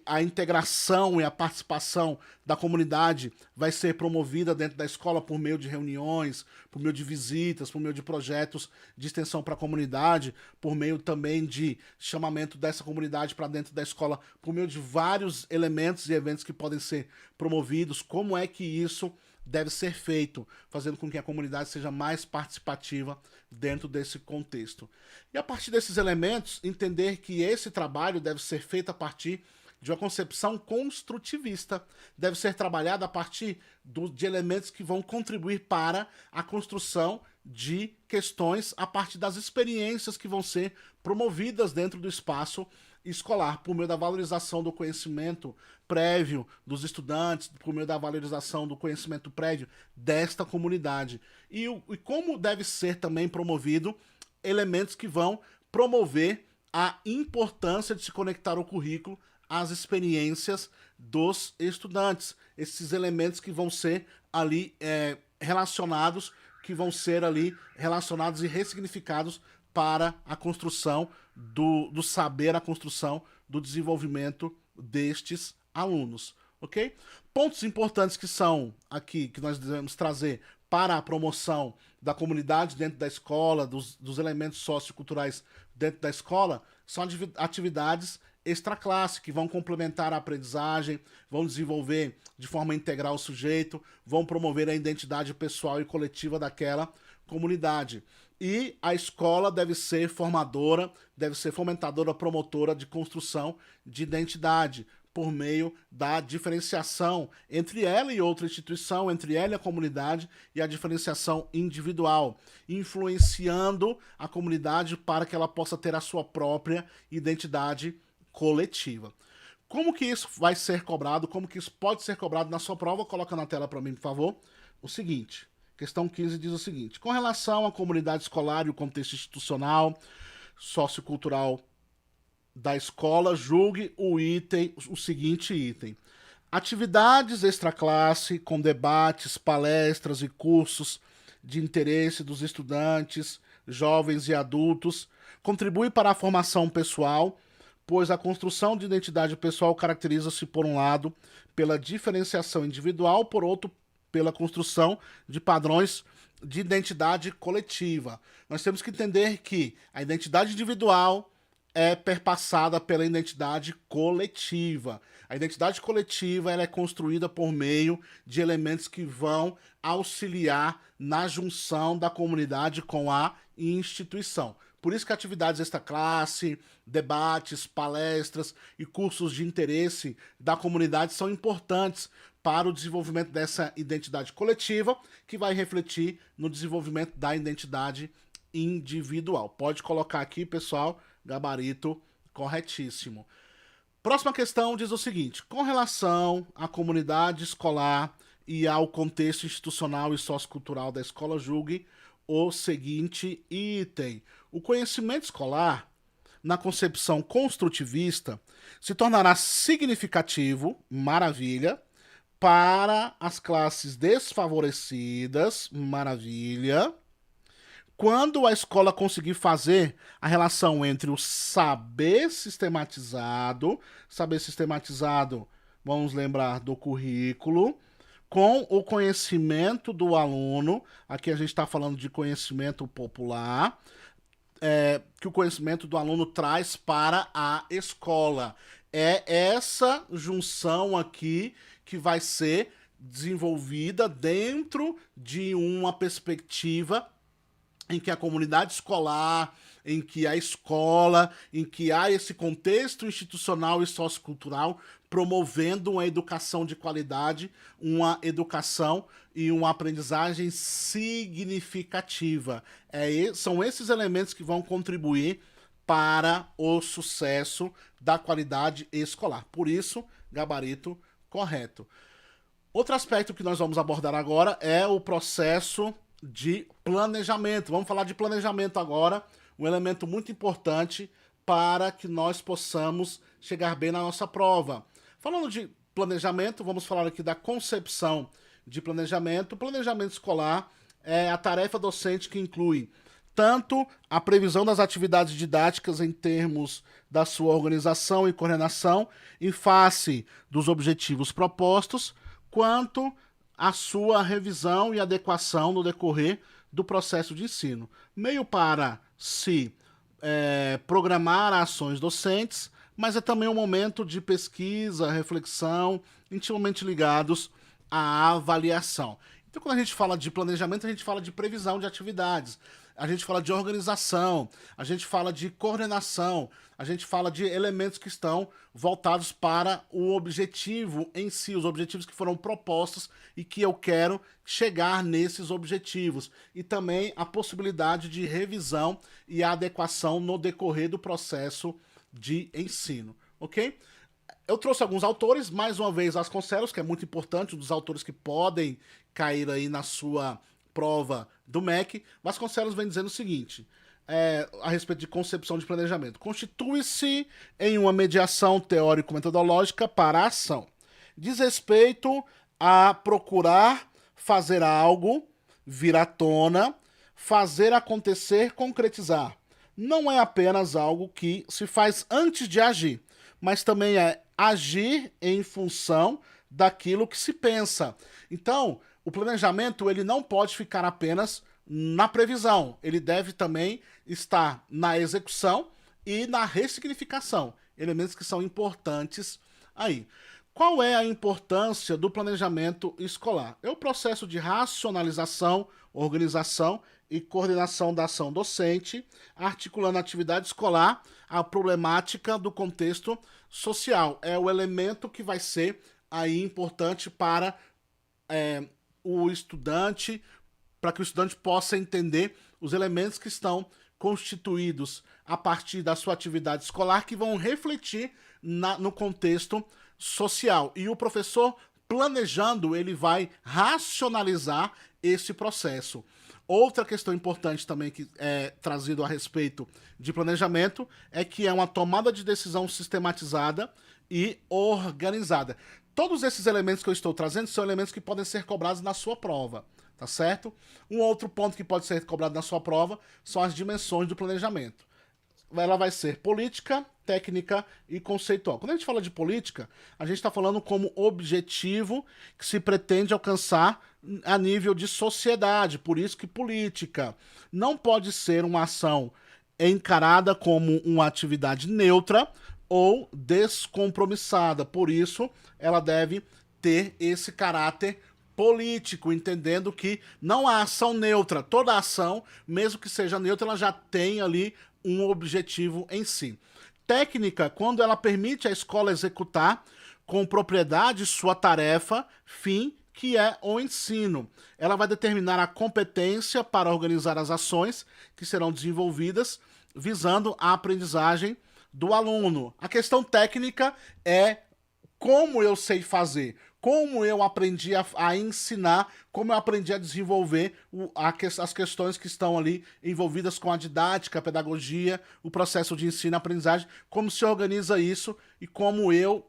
a integração e a participação da comunidade vai ser promovida dentro da escola por meio de reuniões, por meio de visitas, por meio de projetos de extensão para a comunidade, por meio também de chamamento dessa comunidade para dentro da escola, por meio de vários elementos e eventos que podem ser promovidos, como é que isso deve ser feito, fazendo com que a comunidade seja mais participativa dentro desse contexto. E a partir desses elementos, entender que esse trabalho deve ser feito a partir de uma concepção construtivista, deve ser trabalhado a partir de elementos que vão contribuir para a construção de questões a partir das experiências que vão ser promovidas dentro do espaço escolar, por meio da valorização do conhecimento prévio dos estudantes, por meio da valorização do conhecimento prévio desta comunidade. E como deve ser também promovido elementos que vão promover a importância de se conectar o currículo às experiências dos estudantes. Esses elementos que vão ser ali relacionados e ressignificados para a construção do saber, a construção do desenvolvimento destes alunos, ok? Pontos importantes que são aqui, que nós devemos trazer para a promoção da comunidade dentro da escola, dos elementos socioculturais dentro da escola, são atividades extraclasse, que vão complementar a aprendizagem, vão desenvolver de forma integral o sujeito, vão promover a identidade pessoal e coletiva daquela comunidade. E a escola deve ser formadora, deve ser fomentadora, promotora de construção de identidade, por meio da diferenciação entre ela e outra instituição, entre ela e a comunidade, e a diferenciação individual, influenciando a comunidade para que ela possa ter a sua própria identidade coletiva. Como que isso vai ser cobrado? Como que isso pode ser cobrado na sua prova? Coloca na tela para mim, por favor. O seguinte, questão 15 diz o seguinte: com relação à comunidade escolar e o contexto institucional, sociocultural da escola, julgue o seguinte item: atividades extraclasse com debates, palestras e cursos de interesse dos estudantes, jovens e adultos, contribui para a formação pessoal, pois a construção de identidade pessoal caracteriza-se, por um lado, pela diferenciação individual, por outro, pela construção de padrões de identidade coletiva. Nós temos que entender que a identidade individual é perpassada pela identidade coletiva. A identidade coletiva ela é construída por meio de elementos que vão auxiliar na junção da comunidade com a instituição. Por isso que atividades extraclasse, debates, palestras e cursos de interesse da comunidade são importantes para o desenvolvimento dessa identidade coletiva, que vai refletir no desenvolvimento da identidade individual. Pode colocar aqui, pessoal, gabarito corretíssimo. Próxima questão diz o seguinte: com relação à comunidade escolar e ao contexto institucional e sociocultural da escola, julgue o seguinte item: o conhecimento escolar, na concepção construtivista, se tornará significativo, maravilha, para as classes desfavorecidas, maravilha, quando a escola conseguir fazer a relação entre o saber sistematizado, vamos lembrar do currículo, com o conhecimento do aluno. Aqui a gente está falando de conhecimento popular, que o conhecimento do aluno traz para a escola. É essa junção aqui que vai ser desenvolvida dentro de uma perspectiva em que a comunidade escolar, em que a escola, em que há esse contexto institucional e sociocultural promovendo uma educação de qualidade, uma educação e uma aprendizagem significativa. São esses elementos que vão contribuir para o sucesso da qualidade escolar. Por isso, gabarito correto. Outro aspecto que nós vamos abordar agora é o processo de planejamento. Vamos falar de planejamento agora, um elemento muito importante para que nós possamos chegar bem na nossa prova. Falando de planejamento, vamos falar aqui da concepção de planejamento. O planejamento escolar é a tarefa docente que inclui tanto a previsão das atividades didáticas em termos da sua organização e coordenação em face dos objetivos propostos, quanto a sua revisão e adequação no decorrer do processo de ensino, meio para se programar ações docentes, mas é também um momento de pesquisa, reflexão, intimamente ligados à avaliação. Então, quando a gente fala de planejamento, a gente fala de previsão de atividades, a gente fala de organização, a gente fala de coordenação, a gente fala de elementos que estão voltados para o objetivo em si, os objetivos que foram propostos e que eu quero chegar nesses objetivos. E também a possibilidade de revisão e adequação no decorrer do processo de ensino, ok? Eu trouxe alguns autores, mais uma vez Vasconcelos, que é muito importante, um dos autores que podem cair aí na sua prova do MEC. Vasconcelos vem dizendo o seguinte, a respeito de concepção de planejamento. Constitui-se em uma mediação teórico-metodológica para a ação. Diz respeito a procurar fazer algo, vir à tona, fazer acontecer, concretizar. Não é apenas algo que se faz antes de agir, mas também é agir em função daquilo que se pensa. Então, o planejamento ele não pode ficar apenas na previsão, ele deve também estar na execução e na ressignificação, elementos que são importantes aí. Qual é a importância do planejamento escolar? É o processo de racionalização, organização e coordenação da ação docente, articulando a atividade escolar à problemática do contexto social. É o elemento que vai ser aí importante para o estudante, para que o estudante possa entender os elementos que estão constituídos a partir da sua atividade escolar, que vão refletir no contexto social. E o professor, planejando, ele vai racionalizar esse processo. Outra questão importante também que é trazido a respeito de planejamento é que é uma tomada de decisão sistematizada e organizada. Todos esses elementos que eu estou trazendo são elementos que podem ser cobrados na sua prova, tá certo? Um outro ponto que pode ser cobrado na sua prova são as dimensões do planejamento. Ela vai ser política, técnica e conceitual. Quando a gente fala de política, a gente está falando como objetivo que se pretende alcançar a nível de sociedade. Por isso que política não pode ser uma ação encarada como uma atividade neutra ou descompromissada. Por isso, ela deve ter esse caráter político, entendendo que não há ação neutra. Toda ação, mesmo que seja neutra, ela já tem ali um objetivo em si. Técnica, quando ela permite à escola executar com propriedade sua tarefa, fim, que é o ensino. Ela vai determinar a competência para organizar as ações que serão desenvolvidas visando a aprendizagem do aluno. A questão técnica é como eu sei fazer, como eu aprendi a ensinar, como eu aprendi a desenvolver as questões que estão ali envolvidas com a didática, a pedagogia, o processo de ensino e aprendizagem, como se organiza isso e como eu,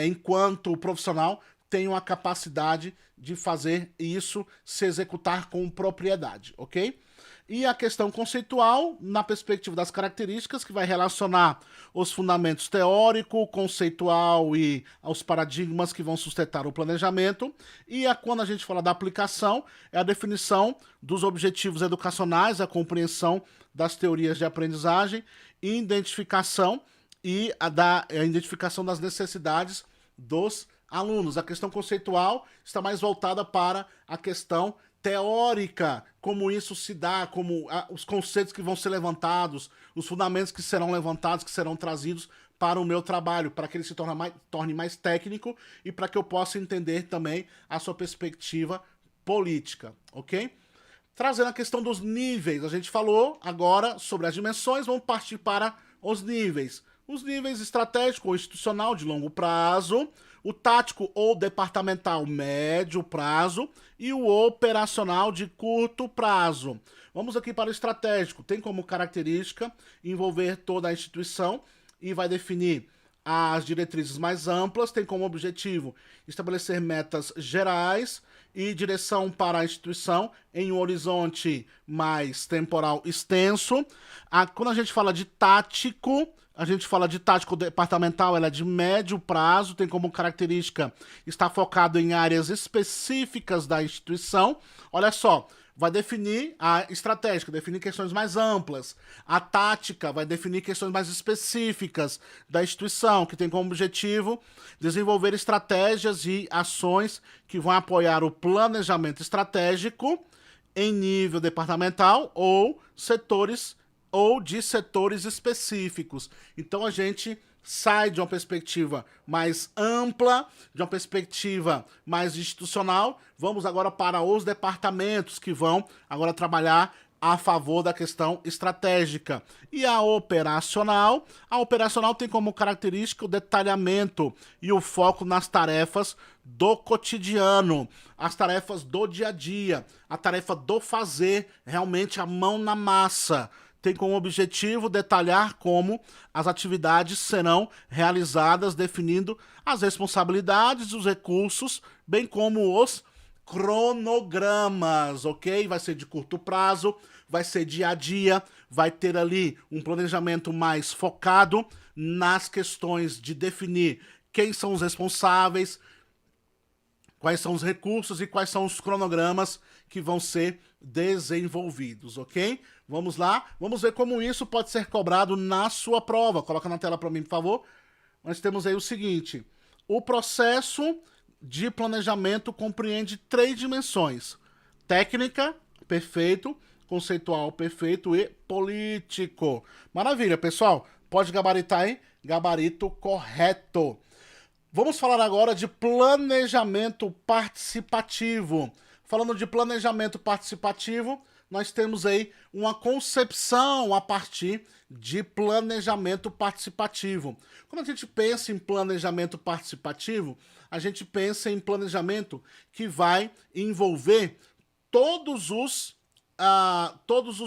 enquanto profissional, tenham a capacidade de fazer isso se executar com propriedade, ok? E a questão conceitual, na perspectiva das características, que vai relacionar os fundamentos teórico, conceitual e aos paradigmas que vão sustentar o planejamento. E quando a gente fala da aplicação, é a definição dos objetivos educacionais, a compreensão das teorias de aprendizagem, identificação e a identificação das necessidades dos alunos. A questão conceitual está mais voltada para a questão teórica, como isso se dá, como os conceitos que vão ser levantados, os fundamentos que serão levantados, que serão trazidos para o meu trabalho, para que ele se torne mais técnico e para que eu possa entender também a sua perspectiva política, ok? Trazendo a questão dos níveis, a gente falou agora sobre as dimensões, vamos partir para os níveis. Os níveis estratégico ou institucional de longo prazo, o tático ou departamental médio prazo e o operacional de curto prazo. Vamos aqui para o estratégico. Tem como característica envolver toda a instituição e vai definir as diretrizes mais amplas, tem como objetivo estabelecer metas gerais e direção para a instituição em um horizonte mais temporal extenso. Quando a gente fala de tático, a gente fala de tático departamental, ela é de médio prazo, tem como característica estar focado em áreas específicas da instituição. Olha só, vai definir a estratégica, definir questões mais amplas. A tática vai definir questões mais específicas da instituição, que tem como objetivo desenvolver estratégias e ações que vão apoiar o planejamento estratégico em nível departamental ou de setores específicos. Então a gente sai de uma perspectiva mais ampla, de uma perspectiva mais institucional, vamos agora para os departamentos que vão agora trabalhar a favor da questão estratégica. E a operacional tem como característica o detalhamento e o foco nas tarefas do cotidiano, as tarefas do dia a dia, a tarefa do fazer, realmente a mão na massa. Tem como objetivo detalhar como as atividades serão realizadas, definindo as responsabilidades, os recursos, bem como os cronogramas, ok? Vai ser de curto prazo, vai ser dia a dia, vai ter ali um planejamento mais focado nas questões de definir quem são os responsáveis, quais são os recursos e quais são os cronogramas que vão ser desenvolvidos, ok? Vamos lá, vamos ver como isso pode ser cobrado na sua prova. Coloca na tela para mim, por favor. Nós temos aí o seguinte: o processo de planejamento compreende 3 dimensões: técnica, perfeito, conceitual, perfeito e político. Maravilha, pessoal. Pode gabaritar aí? Gabarito correto. Vamos falar agora de planejamento participativo. Falando de planejamento participativo, nós temos aí uma concepção a partir de planejamento participativo. Quando a gente pensa em planejamento participativo, a gente pensa em planejamento que vai envolver todos os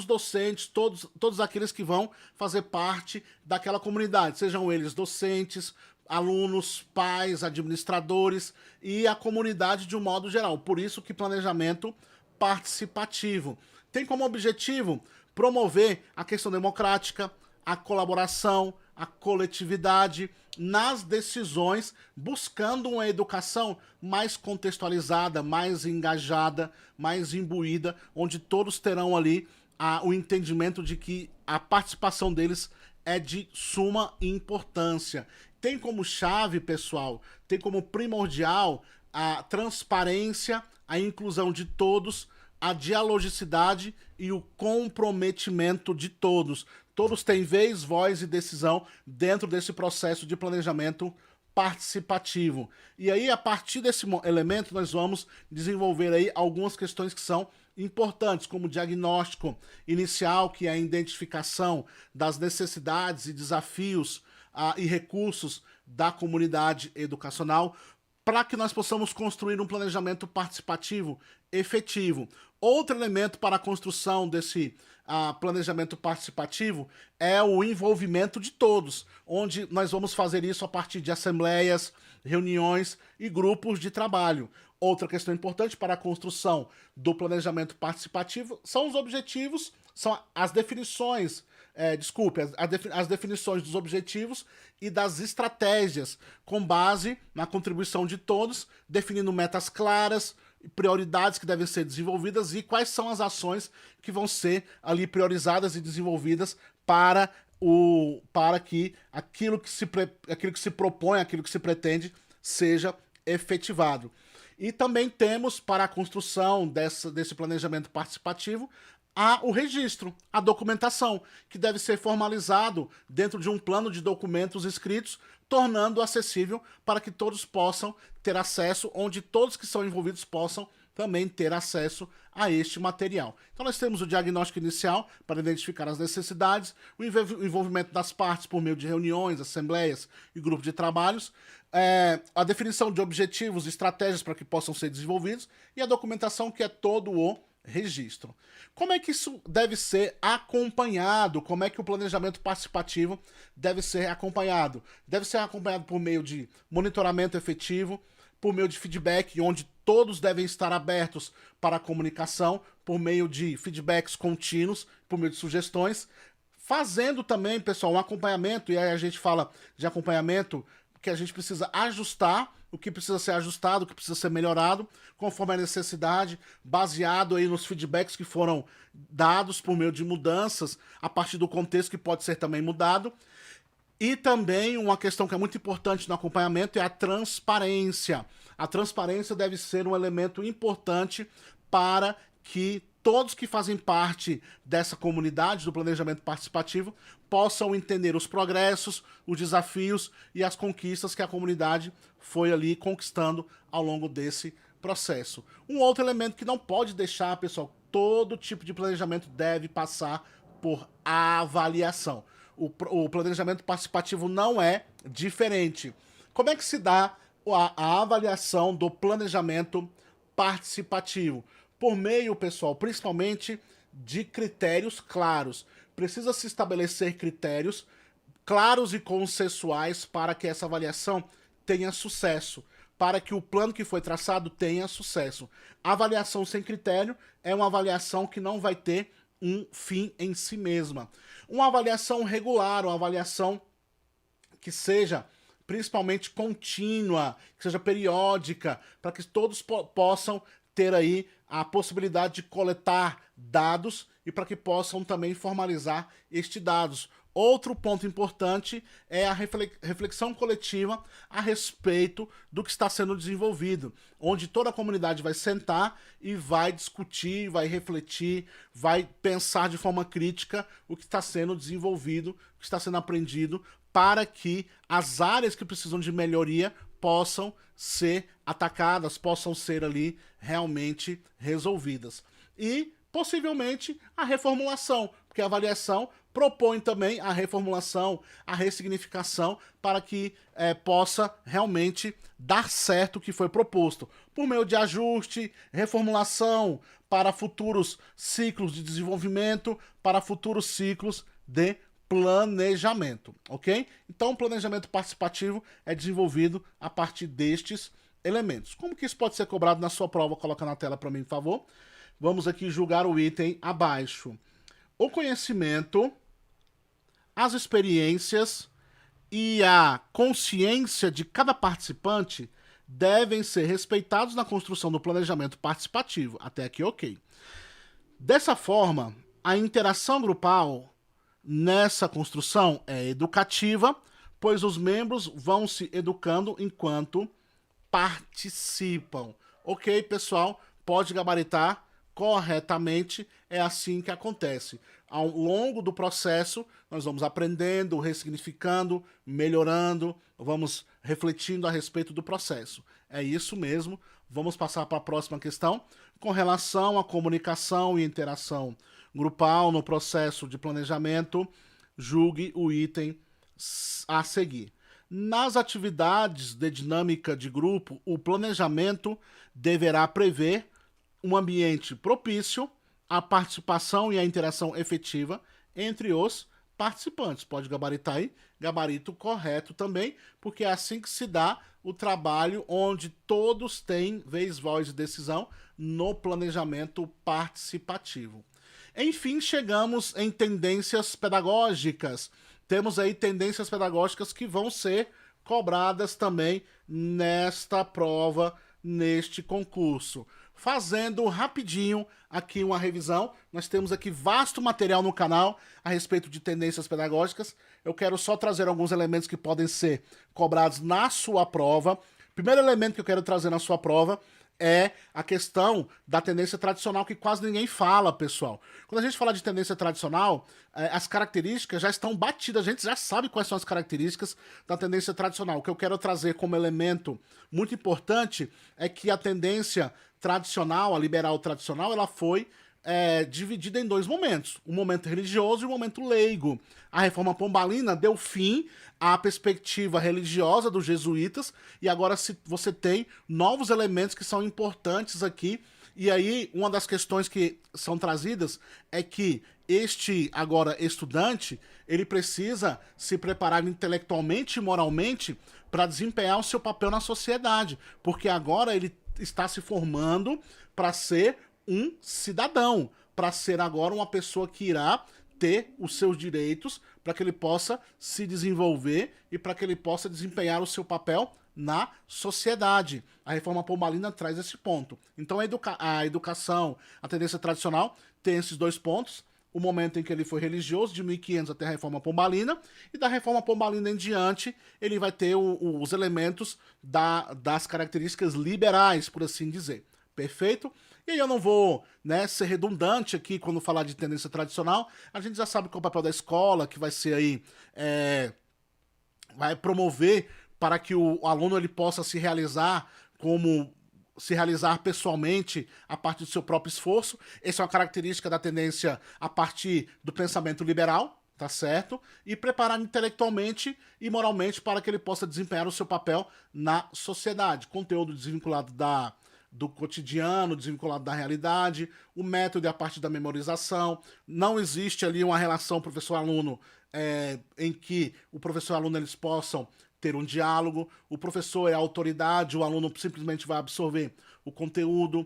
docentes, todos aqueles que vão fazer parte daquela comunidade, sejam eles docentes, alunos, pais, administradores e a comunidade de um modo geral. Por isso que planejamento participativo tem como objetivo promover a questão democrática, a colaboração, a coletividade nas decisões, buscando uma educação mais contextualizada, mais engajada, mais imbuída, onde todos terão ali o entendimento de que a participação deles é de suma importância. Tem como chave, pessoal, tem como primordial a transparência, a inclusão de todos, a dialogicidade e o comprometimento de todos. Todos têm vez, voz e decisão dentro desse processo de planejamento participativo. E aí, a partir desse elemento, nós vamos desenvolver aí algumas questões que são importantes, como o diagnóstico inicial, que é a identificação das necessidades e desafios e recursos da comunidade educacional, para que nós possamos construir um planejamento participativo efetivo. Outro elemento para a construção desse planejamento participativo é o envolvimento de todos, onde nós vamos fazer isso a partir de assembleias, reuniões e grupos de trabalho. Outra questão importante para a construção do planejamento participativo são os objetivos, são as definições, as definições dos objetivos e das estratégias, com base na contribuição de todos, definindo metas claras, prioridades que devem ser desenvolvidas e quais são as ações que vão ser ali priorizadas e desenvolvidas para que aquilo que se propõe, aquilo que se pretende, seja efetivado. E também temos, para a construção desse planejamento participativo, o registro, a documentação, que deve ser formalizado dentro de um plano de documentos escritos, tornando acessível para que todos possam ter acesso, onde todos que são envolvidos possam também ter acesso a este material. Então nós temos o diagnóstico inicial para identificar as necessidades, o envolvimento das partes por meio de reuniões, assembleias e grupos de trabalhos, a definição de objetivos e estratégias para que possam ser desenvolvidos e a documentação, que é todo o registro. Como é que isso deve ser acompanhado? Como é que o planejamento participativo deve ser acompanhado? Deve ser acompanhado por meio de monitoramento efetivo, por meio de feedback, onde todos devem estar abertos para a comunicação, por meio de feedbacks contínuos, por meio de sugestões, fazendo também, pessoal, um acompanhamento, e aí a gente fala de acompanhamento, que a gente precisa ajustar o que precisa ser ajustado, o que precisa ser melhorado, conforme a necessidade, baseado aí nos feedbacks que foram dados por meio de mudanças, a partir do contexto que pode ser também mudado. E também uma questão que é muito importante no acompanhamento é a transparência. A transparência deve ser um elemento importante para que todos que fazem parte dessa comunidade do planejamento participativo possam entender os progressos, os desafios e as conquistas que a comunidade foi ali conquistando ao longo desse processo. Um outro elemento que não pode deixar, pessoal, todo tipo de planejamento deve passar por avaliação. O planejamento participativo não é diferente. Como é que se dá a avaliação do planejamento participativo? Por meio, pessoal, principalmente de critérios claros. Precisa se estabelecer critérios claros e consensuais para que essa avaliação tenha sucesso, para que o plano que foi traçado tenha sucesso. A avaliação sem critério é uma avaliação que não vai ter um fim em si mesma. Uma avaliação regular, uma avaliação que seja principalmente contínua, que seja periódica, para que todos possam ter aí a possibilidade de coletar dados e para que possam também formalizar estes dados. Outro ponto importante é a reflexão coletiva a respeito do que está sendo desenvolvido, onde toda a comunidade vai sentar e vai discutir, vai refletir, vai pensar de forma crítica o que está sendo desenvolvido, o que está sendo aprendido, para que as áreas que precisam de melhoria possam ser atacadas, possam ser ali realmente resolvidas. E, possivelmente, a reformulação, porque a avaliação propõe também a reformulação, a ressignificação, para que possa realmente dar certo o que foi proposto, por meio de ajuste, reformulação para futuros ciclos de desenvolvimento, para futuros ciclos de planejamento, ok? Então, o planejamento participativo é desenvolvido a partir destes elementos. Como que isso pode ser cobrado na sua prova? Coloca na tela para mim, por favor. Vamos aqui julgar o item abaixo. O conhecimento, as experiências e a consciência de cada participante devem ser respeitados na construção do planejamento participativo. Até aqui, ok. Dessa forma, a interação grupal nessa construção é educativa, pois os membros vão se educando enquanto participam. Ok, pessoal? Pode gabaritar corretamente, é assim que acontece. Ao longo do processo, nós vamos aprendendo, ressignificando, melhorando, vamos refletindo a respeito do processo. É isso mesmo. Vamos passar para a próxima questão. Com relação à comunicação e interação grupal no processo de planejamento, julgue o item a seguir. Nas atividades de dinâmica de grupo, o planejamento deverá prever um ambiente propício à participação e à interação efetiva entre os participantes. participantes. Pode gabaritar aí, gabarito correto também, porque é assim que se dá o trabalho onde todos têm vez, voz e decisão no planejamento participativo. Enfim, chegamos em tendências pedagógicas. Temos aí tendências pedagógicas que vão ser cobradas também nesta prova, neste concurso. Fazendo rapidinho aqui uma revisão, nós temos aqui vasto material no canal a respeito de tendências pedagógicas. Eu quero só trazer alguns elementos que podem ser cobrados na sua prova. Primeiro elemento que eu quero trazer na sua prova é a questão da tendência tradicional, que quase ninguém fala, pessoal. Quando a gente fala de tendência tradicional, as características já estão batidas, a gente já sabe quais são as características da tendência tradicional. O que eu quero trazer como elemento muito importante é que a tendência tradicional, a liberal tradicional, ela foi dividida em dois momentos, um momento religioso e um momento leigo. A reforma pombalina deu fim à perspectiva religiosa dos jesuítas e agora você tem novos elementos que são importantes aqui. E aí, uma das questões que são trazidas é que este, agora, estudante, ele precisa se preparar intelectualmente e moralmente para desempenhar o seu papel na sociedade, porque agora ele está se formando para ser um cidadão, para ser agora uma pessoa que irá ter os seus direitos, para que ele possa se desenvolver e para que ele possa desempenhar o seu papel na sociedade. A reforma pombalina traz esse ponto. Então a educação, a tendência tradicional tem esses dois pontos, o momento em que ele foi religioso, de 1500 até a reforma pombalina, e da reforma pombalina em diante, ele vai ter os elementos das características liberais, por assim dizer. Perfeito? E aí eu não vou, né, ser redundante aqui quando falar de tendência tradicional. A gente já sabe qual é o papel da escola, que vai ser aí, vai promover para que o aluno ele possa se realizar pessoalmente a partir do seu próprio esforço. Essa é uma característica da tendência a partir do pensamento liberal, tá certo? E preparar intelectualmente e moralmente para que ele possa desempenhar o seu papel na sociedade. Conteúdo desvinculado do cotidiano, desvinculado da realidade, o método é a partir da memorização. Não existe ali uma relação professor-aluno em que o professor e o aluno eles possam ter um diálogo. O professor é a autoridade, o aluno simplesmente vai absorver o conteúdo.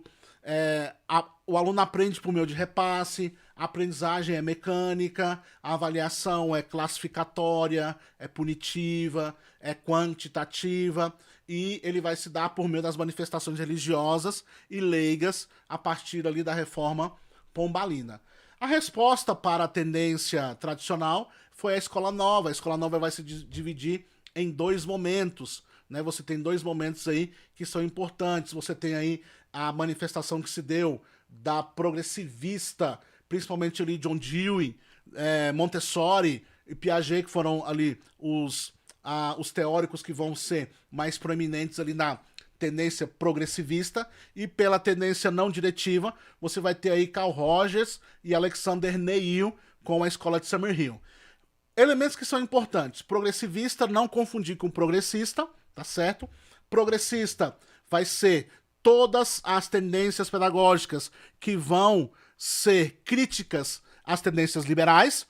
O aluno aprende por meio de repasse, a aprendizagem é mecânica, a avaliação é classificatória, é punitiva, é quantitativa, e ele vai se dar por meio das manifestações religiosas e leigas a partir ali da reforma pombalina. A resposta para a tendência tradicional foi a escola nova. A escola nova vai se dividir em dois momentos, né? Você tem dois momentos aí que são importantes. Você tem aí a manifestação que se deu da progressivista, principalmente ali John Dewey, Montessori e Piaget, que foram ali os teóricos que vão ser mais proeminentes ali na tendência progressivista, e pela tendência não diretiva, você vai ter aí Carl Rogers e Alexander Neil com a escola de Summerhill. Elementos que são importantes. Progressivista, não confundir com progressista, tá certo? Progressista vai ser todas as tendências pedagógicas que vão ser críticas às tendências liberais,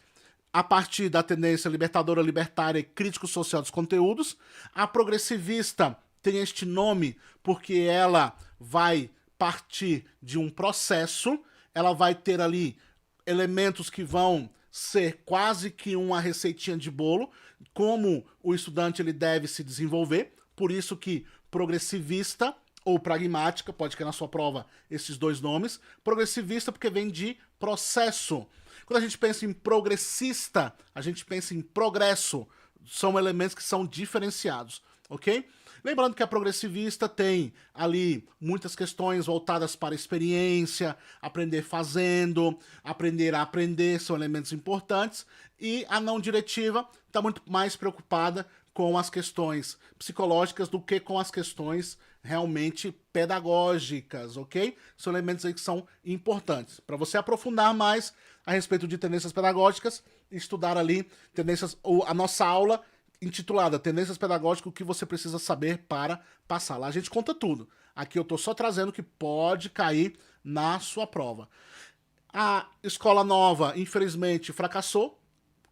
a partir da tendência libertadora, libertária e crítico-social dos conteúdos. A progressivista tem este nome porque ela vai partir de um processo, ela vai ter ali elementos que vão ser quase que uma receitinha de bolo, como o estudante ele deve se desenvolver. Por isso que progressivista ou pragmática, pode cair na sua prova esses dois nomes. Progressivista porque vem de processo. Quando a gente pensa em progressista, a gente pensa em progresso. São elementos que são diferenciados, ok? Lembrando que a progressivista tem ali muitas questões voltadas para experiência, aprender fazendo, aprender a aprender, são elementos importantes. E a não diretiva está muito mais preocupada com as questões psicológicas do que com as questões realmente pedagógicas, ok? São elementos aí que são importantes. Para você aprofundar mais a respeito de tendências pedagógicas, estudar ali tendências, ou a nossa aula intitulada Tendências Pedagógicas, o que você precisa saber para passar. Lá a gente conta tudo. Aqui eu estou só trazendo o que pode cair na sua prova. A escola nova, infelizmente, fracassou.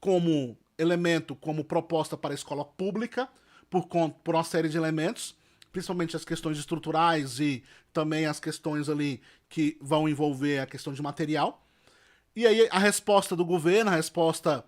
como elemento, como proposta para a escola pública, por uma série de elementos, principalmente as questões estruturais e também as questões ali que vão envolver a questão de material. E aí a resposta do governo, a resposta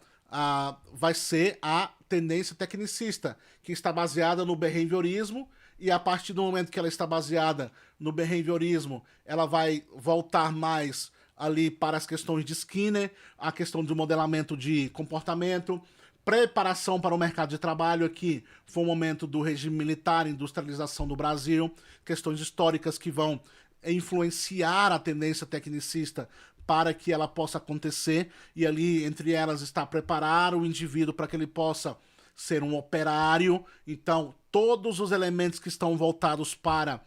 vai ser a tendência tecnicista, que está baseada no behaviorismo, e a partir do momento que ela está baseada no behaviorismo, ela vai voltar mais ali para as questões de Skinner, a questão do modelamento de comportamento, preparação para o mercado de trabalho. Aqui foi o momento do regime militar, industrialização do Brasil, questões históricas que vão influenciar a tendência tecnicista para que ela possa acontecer, e ali entre elas está preparar o indivíduo para que ele possa ser um operário. Então todos os elementos que estão voltados para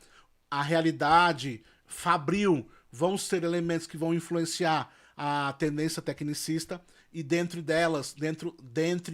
a realidade fabril vão ser elementos que vão influenciar a tendência tecnicista, e dentre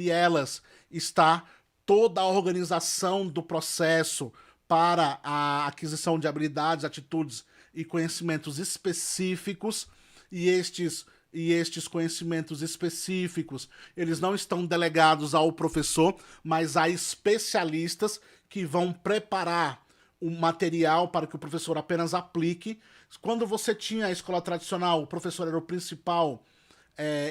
elas está toda a organização do processo para a aquisição de habilidades, atitudes e conhecimentos específicos, e estes conhecimentos específicos, eles não estão delegados ao professor, mas a especialistas que vão preparar o material para que o professor apenas aplique. Quando você tinha a escola tradicional, o professor era o principal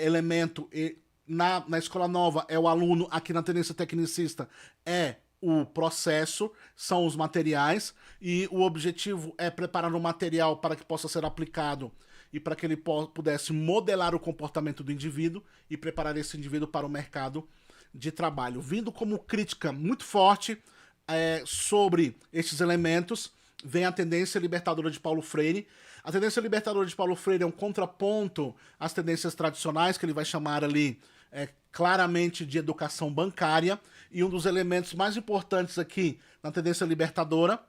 elemento, e na escola nova é o aluno. Aqui na tendência tecnicista é o processo, são os materiais, e o objetivo é preparar um material para que possa ser aplicado e para que ele pudesse modelar o comportamento do indivíduo e preparar esse indivíduo para o mercado de trabalho. Vindo como crítica muito forte sobre estes elementos, vem a tendência libertadora de Paulo Freire. A tendência libertadora de Paulo Freire é um contraponto às tendências tradicionais, que ele vai chamar ali claramente de educação bancária, e um dos elementos mais importantes aqui na tendência libertadora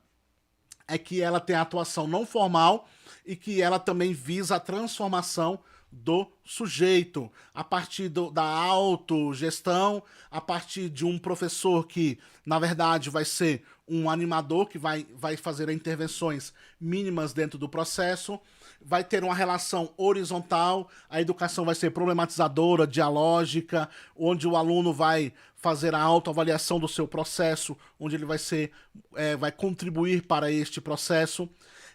é que ela tem a atuação não formal e que ela também visa a transformação do sujeito, a partir da autogestão, a partir de um professor que, na verdade, vai ser um animador que vai fazer intervenções mínimas dentro do processo, vai ter uma relação horizontal, a educação vai ser problematizadora, dialógica, onde o aluno vai fazer a autoavaliação do seu processo, onde ele vai contribuir para este processo.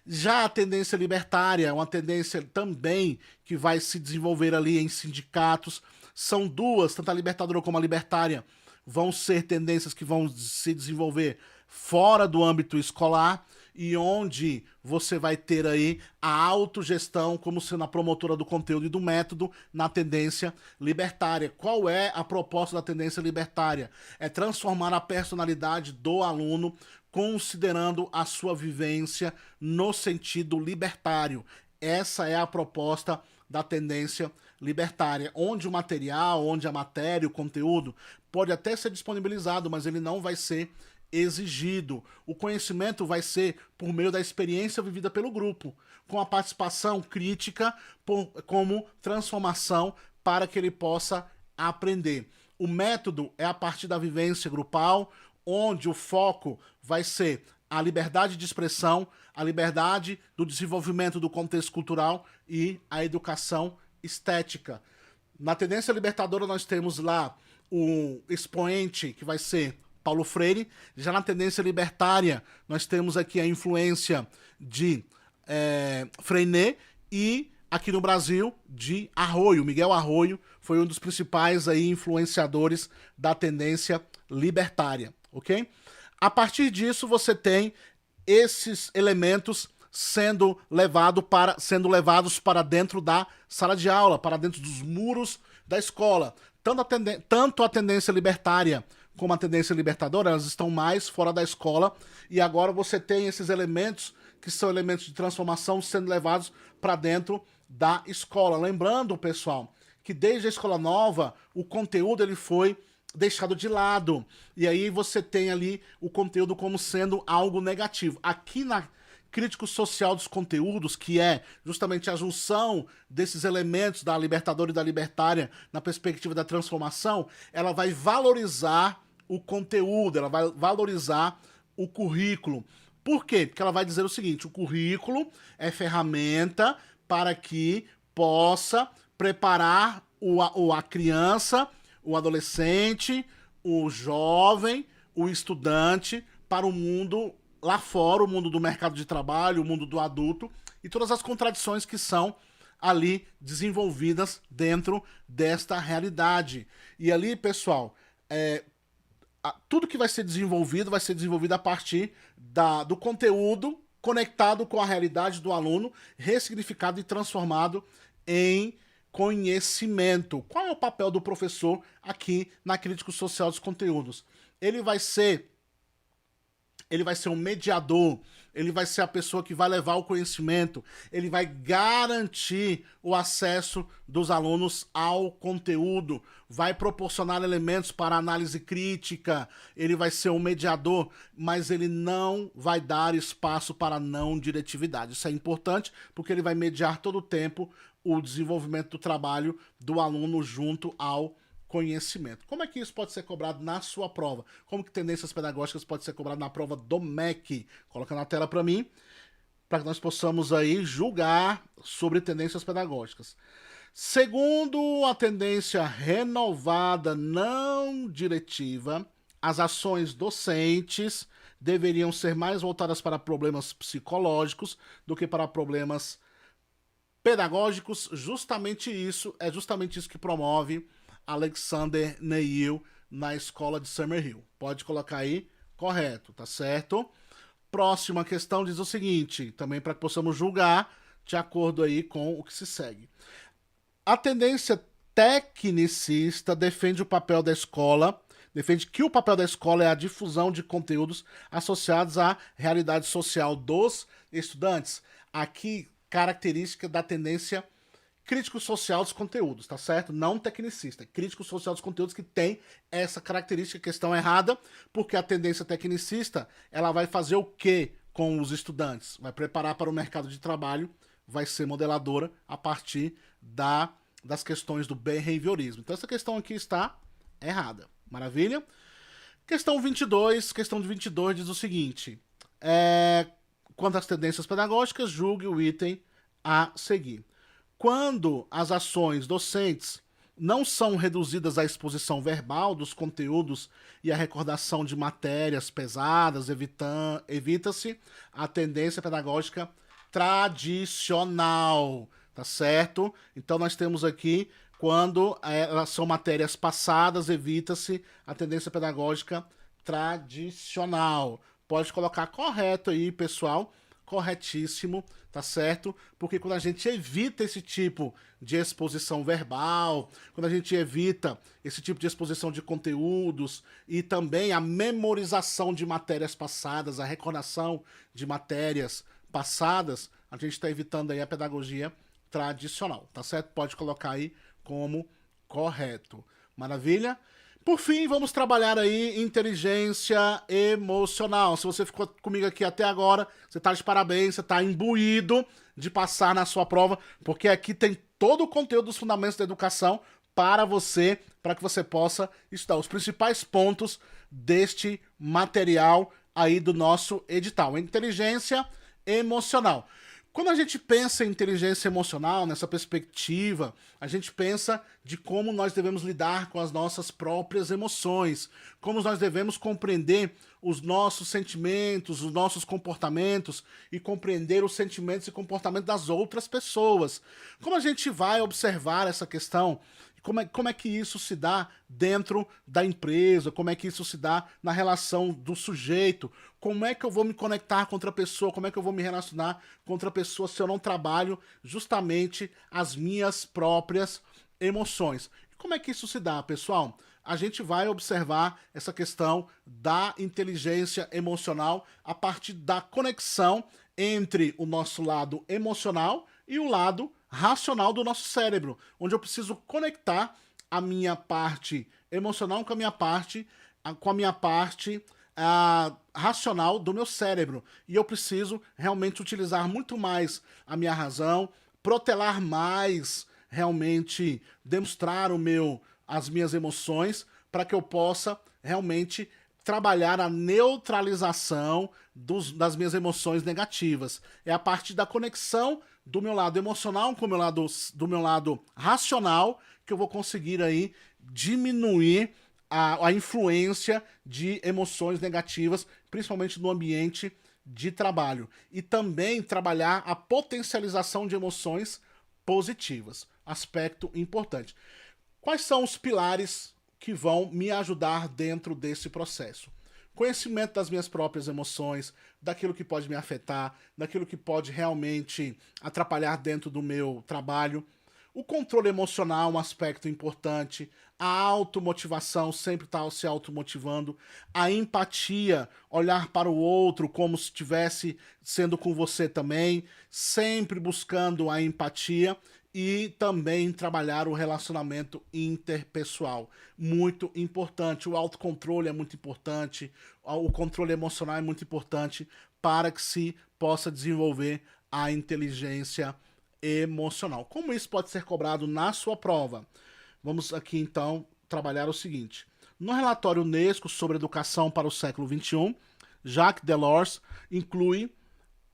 Já a tendência libertária é uma tendência também que vai se desenvolver ali em sindicatos. São duas, tanto a libertadora como a libertária, vão ser tendências que vão se desenvolver fora do âmbito escolar, e onde você vai ter aí a autogestão como sendo a promotora do conteúdo e do método na tendência libertária. Qual é a proposta da tendência libertária? É transformar a personalidade do aluno considerando a sua vivência no sentido libertário. Essa é a proposta da tendência libertária, onde o material, onde a matéria, o conteúdo pode até ser disponibilizado, mas ele não vai ser exigido. O conhecimento vai ser por meio da experiência vivida pelo grupo, com a participação crítica como transformação para que ele possa aprender. O método é a partir da vivência grupal, onde o foco vai ser a liberdade de expressão, a liberdade do desenvolvimento do contexto cultural e a educação estética. Na tendência libertadora nós temos lá um expoente que vai ser Paulo Freire. Já na tendência libertária nós temos aqui a influência de Freinet, e aqui no Brasil de Arroio. Miguel Arroio foi um dos principais aí influenciadores da tendência libertária, ok? A partir disso você tem esses elementos sendo levados para dentro da sala de aula, para dentro dos muros da escola. Tanto a tendência libertária como a tendência libertadora, elas estão mais fora da escola, e agora você tem esses elementos que são elementos de transformação sendo levados para dentro da escola. Lembrando, pessoal, que desde a escola nova o conteúdo ele foi deixado de lado, e aí você tem ali o conteúdo como sendo algo negativo. Aqui na crítico social dos conteúdos, que é justamente a junção desses elementos da libertadora e da libertária na perspectiva da transformação, ela vai valorizar o conteúdo, ela vai valorizar o currículo. Por quê? Porque ela vai dizer o seguinte: o currículo é ferramenta para que possa preparar a criança o adolescente, o jovem, o estudante para o mundo lá fora, o mundo do mercado de trabalho, o mundo do adulto e todas as contradições que são ali desenvolvidas dentro desta realidade. E ali, pessoal, tudo que vai ser desenvolvido a partir do conteúdo conectado com a realidade do aluno, ressignificado e transformado em conhecimento. Qual é o papel do professor aqui na crítica social dos conteúdos? Ele vai ser um mediador, ele vai ser a pessoa que vai levar o conhecimento, ele vai garantir o acesso dos alunos ao conteúdo, vai proporcionar elementos para análise crítica, ele vai ser um mediador, mas ele não vai dar espaço para não diretividade. Isso é importante porque ele vai mediar todo o tempo o desenvolvimento do trabalho do aluno junto ao conhecimento. Como é que isso pode ser cobrado na sua prova? Como que tendências pedagógicas pode ser cobrado na prova do MEC? Coloca na tela para mim, para que nós possamos aí julgar sobre tendências pedagógicas. Segundo a tendência renovada não diretiva, as ações docentes deveriam ser mais voltadas para problemas psicológicos do que para problemas pedagógicos. Justamente isso que promove Alexander Neil na escola de Summerhill. Pode colocar aí, correto, tá certo? Próxima questão diz o seguinte, também para que possamos julgar de acordo aí com o que se segue. A tendência tecnicista defende que o papel da escola é a difusão de conteúdos associados à realidade social dos estudantes. Aqui, característica da tendência crítico social dos conteúdos, tá certo? Não tecnicista, crítico social dos conteúdos que tem essa característica, questão errada, porque a tendência tecnicista, ela vai fazer o quê com os estudantes? Vai preparar para o mercado de trabalho, vai ser modeladora a partir das questões do behaviorismo. Então essa questão aqui está errada. Maravilha? Questão de 22 diz o seguinte, quanto às tendências pedagógicas, julgue o item a seguir. Quando as ações docentes não são reduzidas à exposição verbal dos conteúdos e à recordação de matérias pesadas, evita-se a tendência pedagógica tradicional, tá certo? Então nós temos aqui, quando elas são matérias passadas, evita-se a tendência pedagógica tradicional. Pode colocar correto aí, pessoal. Corretíssimo, tá certo? Porque quando a gente evita esse tipo de exposição verbal, quando a gente evita esse tipo de exposição de conteúdos e também a memorização de matérias passadas, a recordação de matérias passadas, a gente está evitando aí a pedagogia tradicional, tá certo? Pode colocar aí como correto. Maravilha? Por fim, vamos trabalhar aí inteligência emocional. Se você ficou comigo aqui até agora, você tá de parabéns, você tá imbuído de passar na sua prova, porque aqui tem todo o conteúdo dos fundamentos da educação para que você possa estudar os principais pontos deste material aí do nosso edital. Inteligência emocional. Quando a gente pensa em inteligência emocional, nessa perspectiva, a gente pensa de como nós devemos lidar com as nossas próprias emoções, como nós devemos compreender os nossos sentimentos, os nossos comportamentos e compreender os sentimentos e comportamentos das outras pessoas. Como a gente vai observar essa questão? Como é que isso se dá dentro da empresa? Como é que isso se dá na relação do sujeito? Como é que eu vou me conectar com outra pessoa? Como é que eu vou me relacionar com outra pessoa se eu não trabalho justamente as minhas próprias emoções? Como é que isso se dá, pessoal? A gente vai observar essa questão da inteligência emocional a partir da conexão entre o nosso lado emocional e o lado racional do nosso cérebro, onde eu preciso conectar a minha parte emocional com a minha parte racional do meu cérebro. E eu preciso realmente utilizar muito mais a minha razão, protelar mais, realmente demonstrar as minhas emoções, para que eu possa realmente trabalhar a neutralização das minhas emoções negativas. É a partir da conexão do meu lado emocional com do meu lado racional que eu vou conseguir aí diminuir a influência de emoções negativas, principalmente no ambiente de trabalho. E também trabalhar a potencialização de emoções positivas. Aspecto importante. Quais são os pilares que vão me ajudar dentro desse processo? Conhecimento das minhas próprias emoções, daquilo que pode me afetar, daquilo que pode realmente atrapalhar dentro do meu trabalho. O controle emocional é um aspecto importante, a automotivação, sempre estar se automotivando, a empatia, olhar para o outro como se estivesse sendo com você também, sempre buscando a empatia e também trabalhar o relacionamento interpessoal. Muito importante, o autocontrole é muito importante, o controle emocional é muito importante para que se possa desenvolver a inteligência emocional. Como isso pode ser cobrado na sua prova? Vamos aqui então trabalhar o seguinte. No relatório Unesco sobre educação para o século XXI, Jacques Delors inclui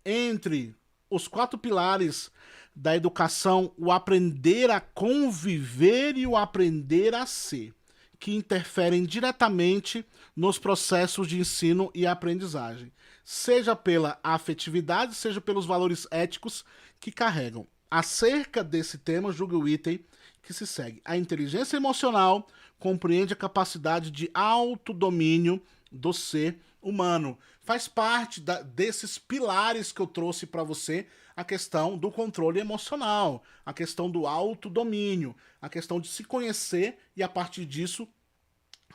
entre os 4 pilares da educação o aprender a conviver e o aprender a ser, que interferem diretamente nos processos de ensino e aprendizagem, seja pela afetividade, seja pelos valores éticos que carregam. Acerca desse tema, julgue o item que se segue. A inteligência emocional compreende a capacidade de autodomínio do ser humano. Faz parte desses pilares que eu trouxe para você, a questão do controle emocional, a questão do autodomínio, a questão de se conhecer e, a partir disso,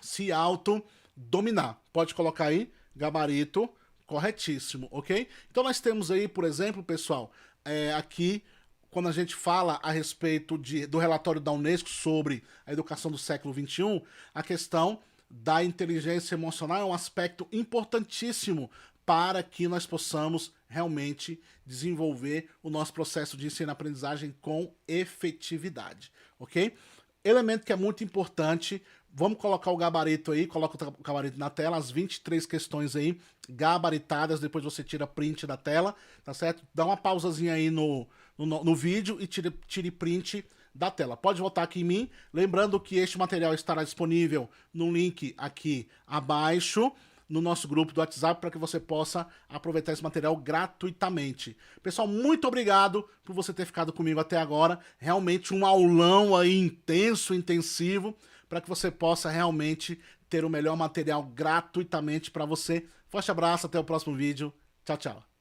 se autodominar. Pode colocar aí, gabarito corretíssimo, ok? Então nós temos aí, por exemplo, pessoal, aqui, quando a gente fala a respeito do relatório da Unesco sobre a educação do século XXI, a questão da inteligência emocional é um aspecto importantíssimo para que nós possamos realmente desenvolver o nosso processo de ensino-aprendizagem com efetividade, ok? Elemento que é muito importante, vamos colocar o gabarito aí, coloca o gabarito na tela, as 23 questões aí, gabaritadas, depois você tira print da tela, tá certo? Dá uma pausazinha aí no vídeo e tire print da tela. Pode voltar aqui em mim, lembrando que este material estará disponível no link aqui abaixo, no nosso grupo do WhatsApp, para que você possa aproveitar esse material gratuitamente. Pessoal, muito obrigado por você ter ficado comigo até agora. Realmente um aulão aí intenso, intensivo, para que você possa realmente ter o melhor material gratuitamente para você. Forte abraço, até o próximo vídeo. Tchau, tchau.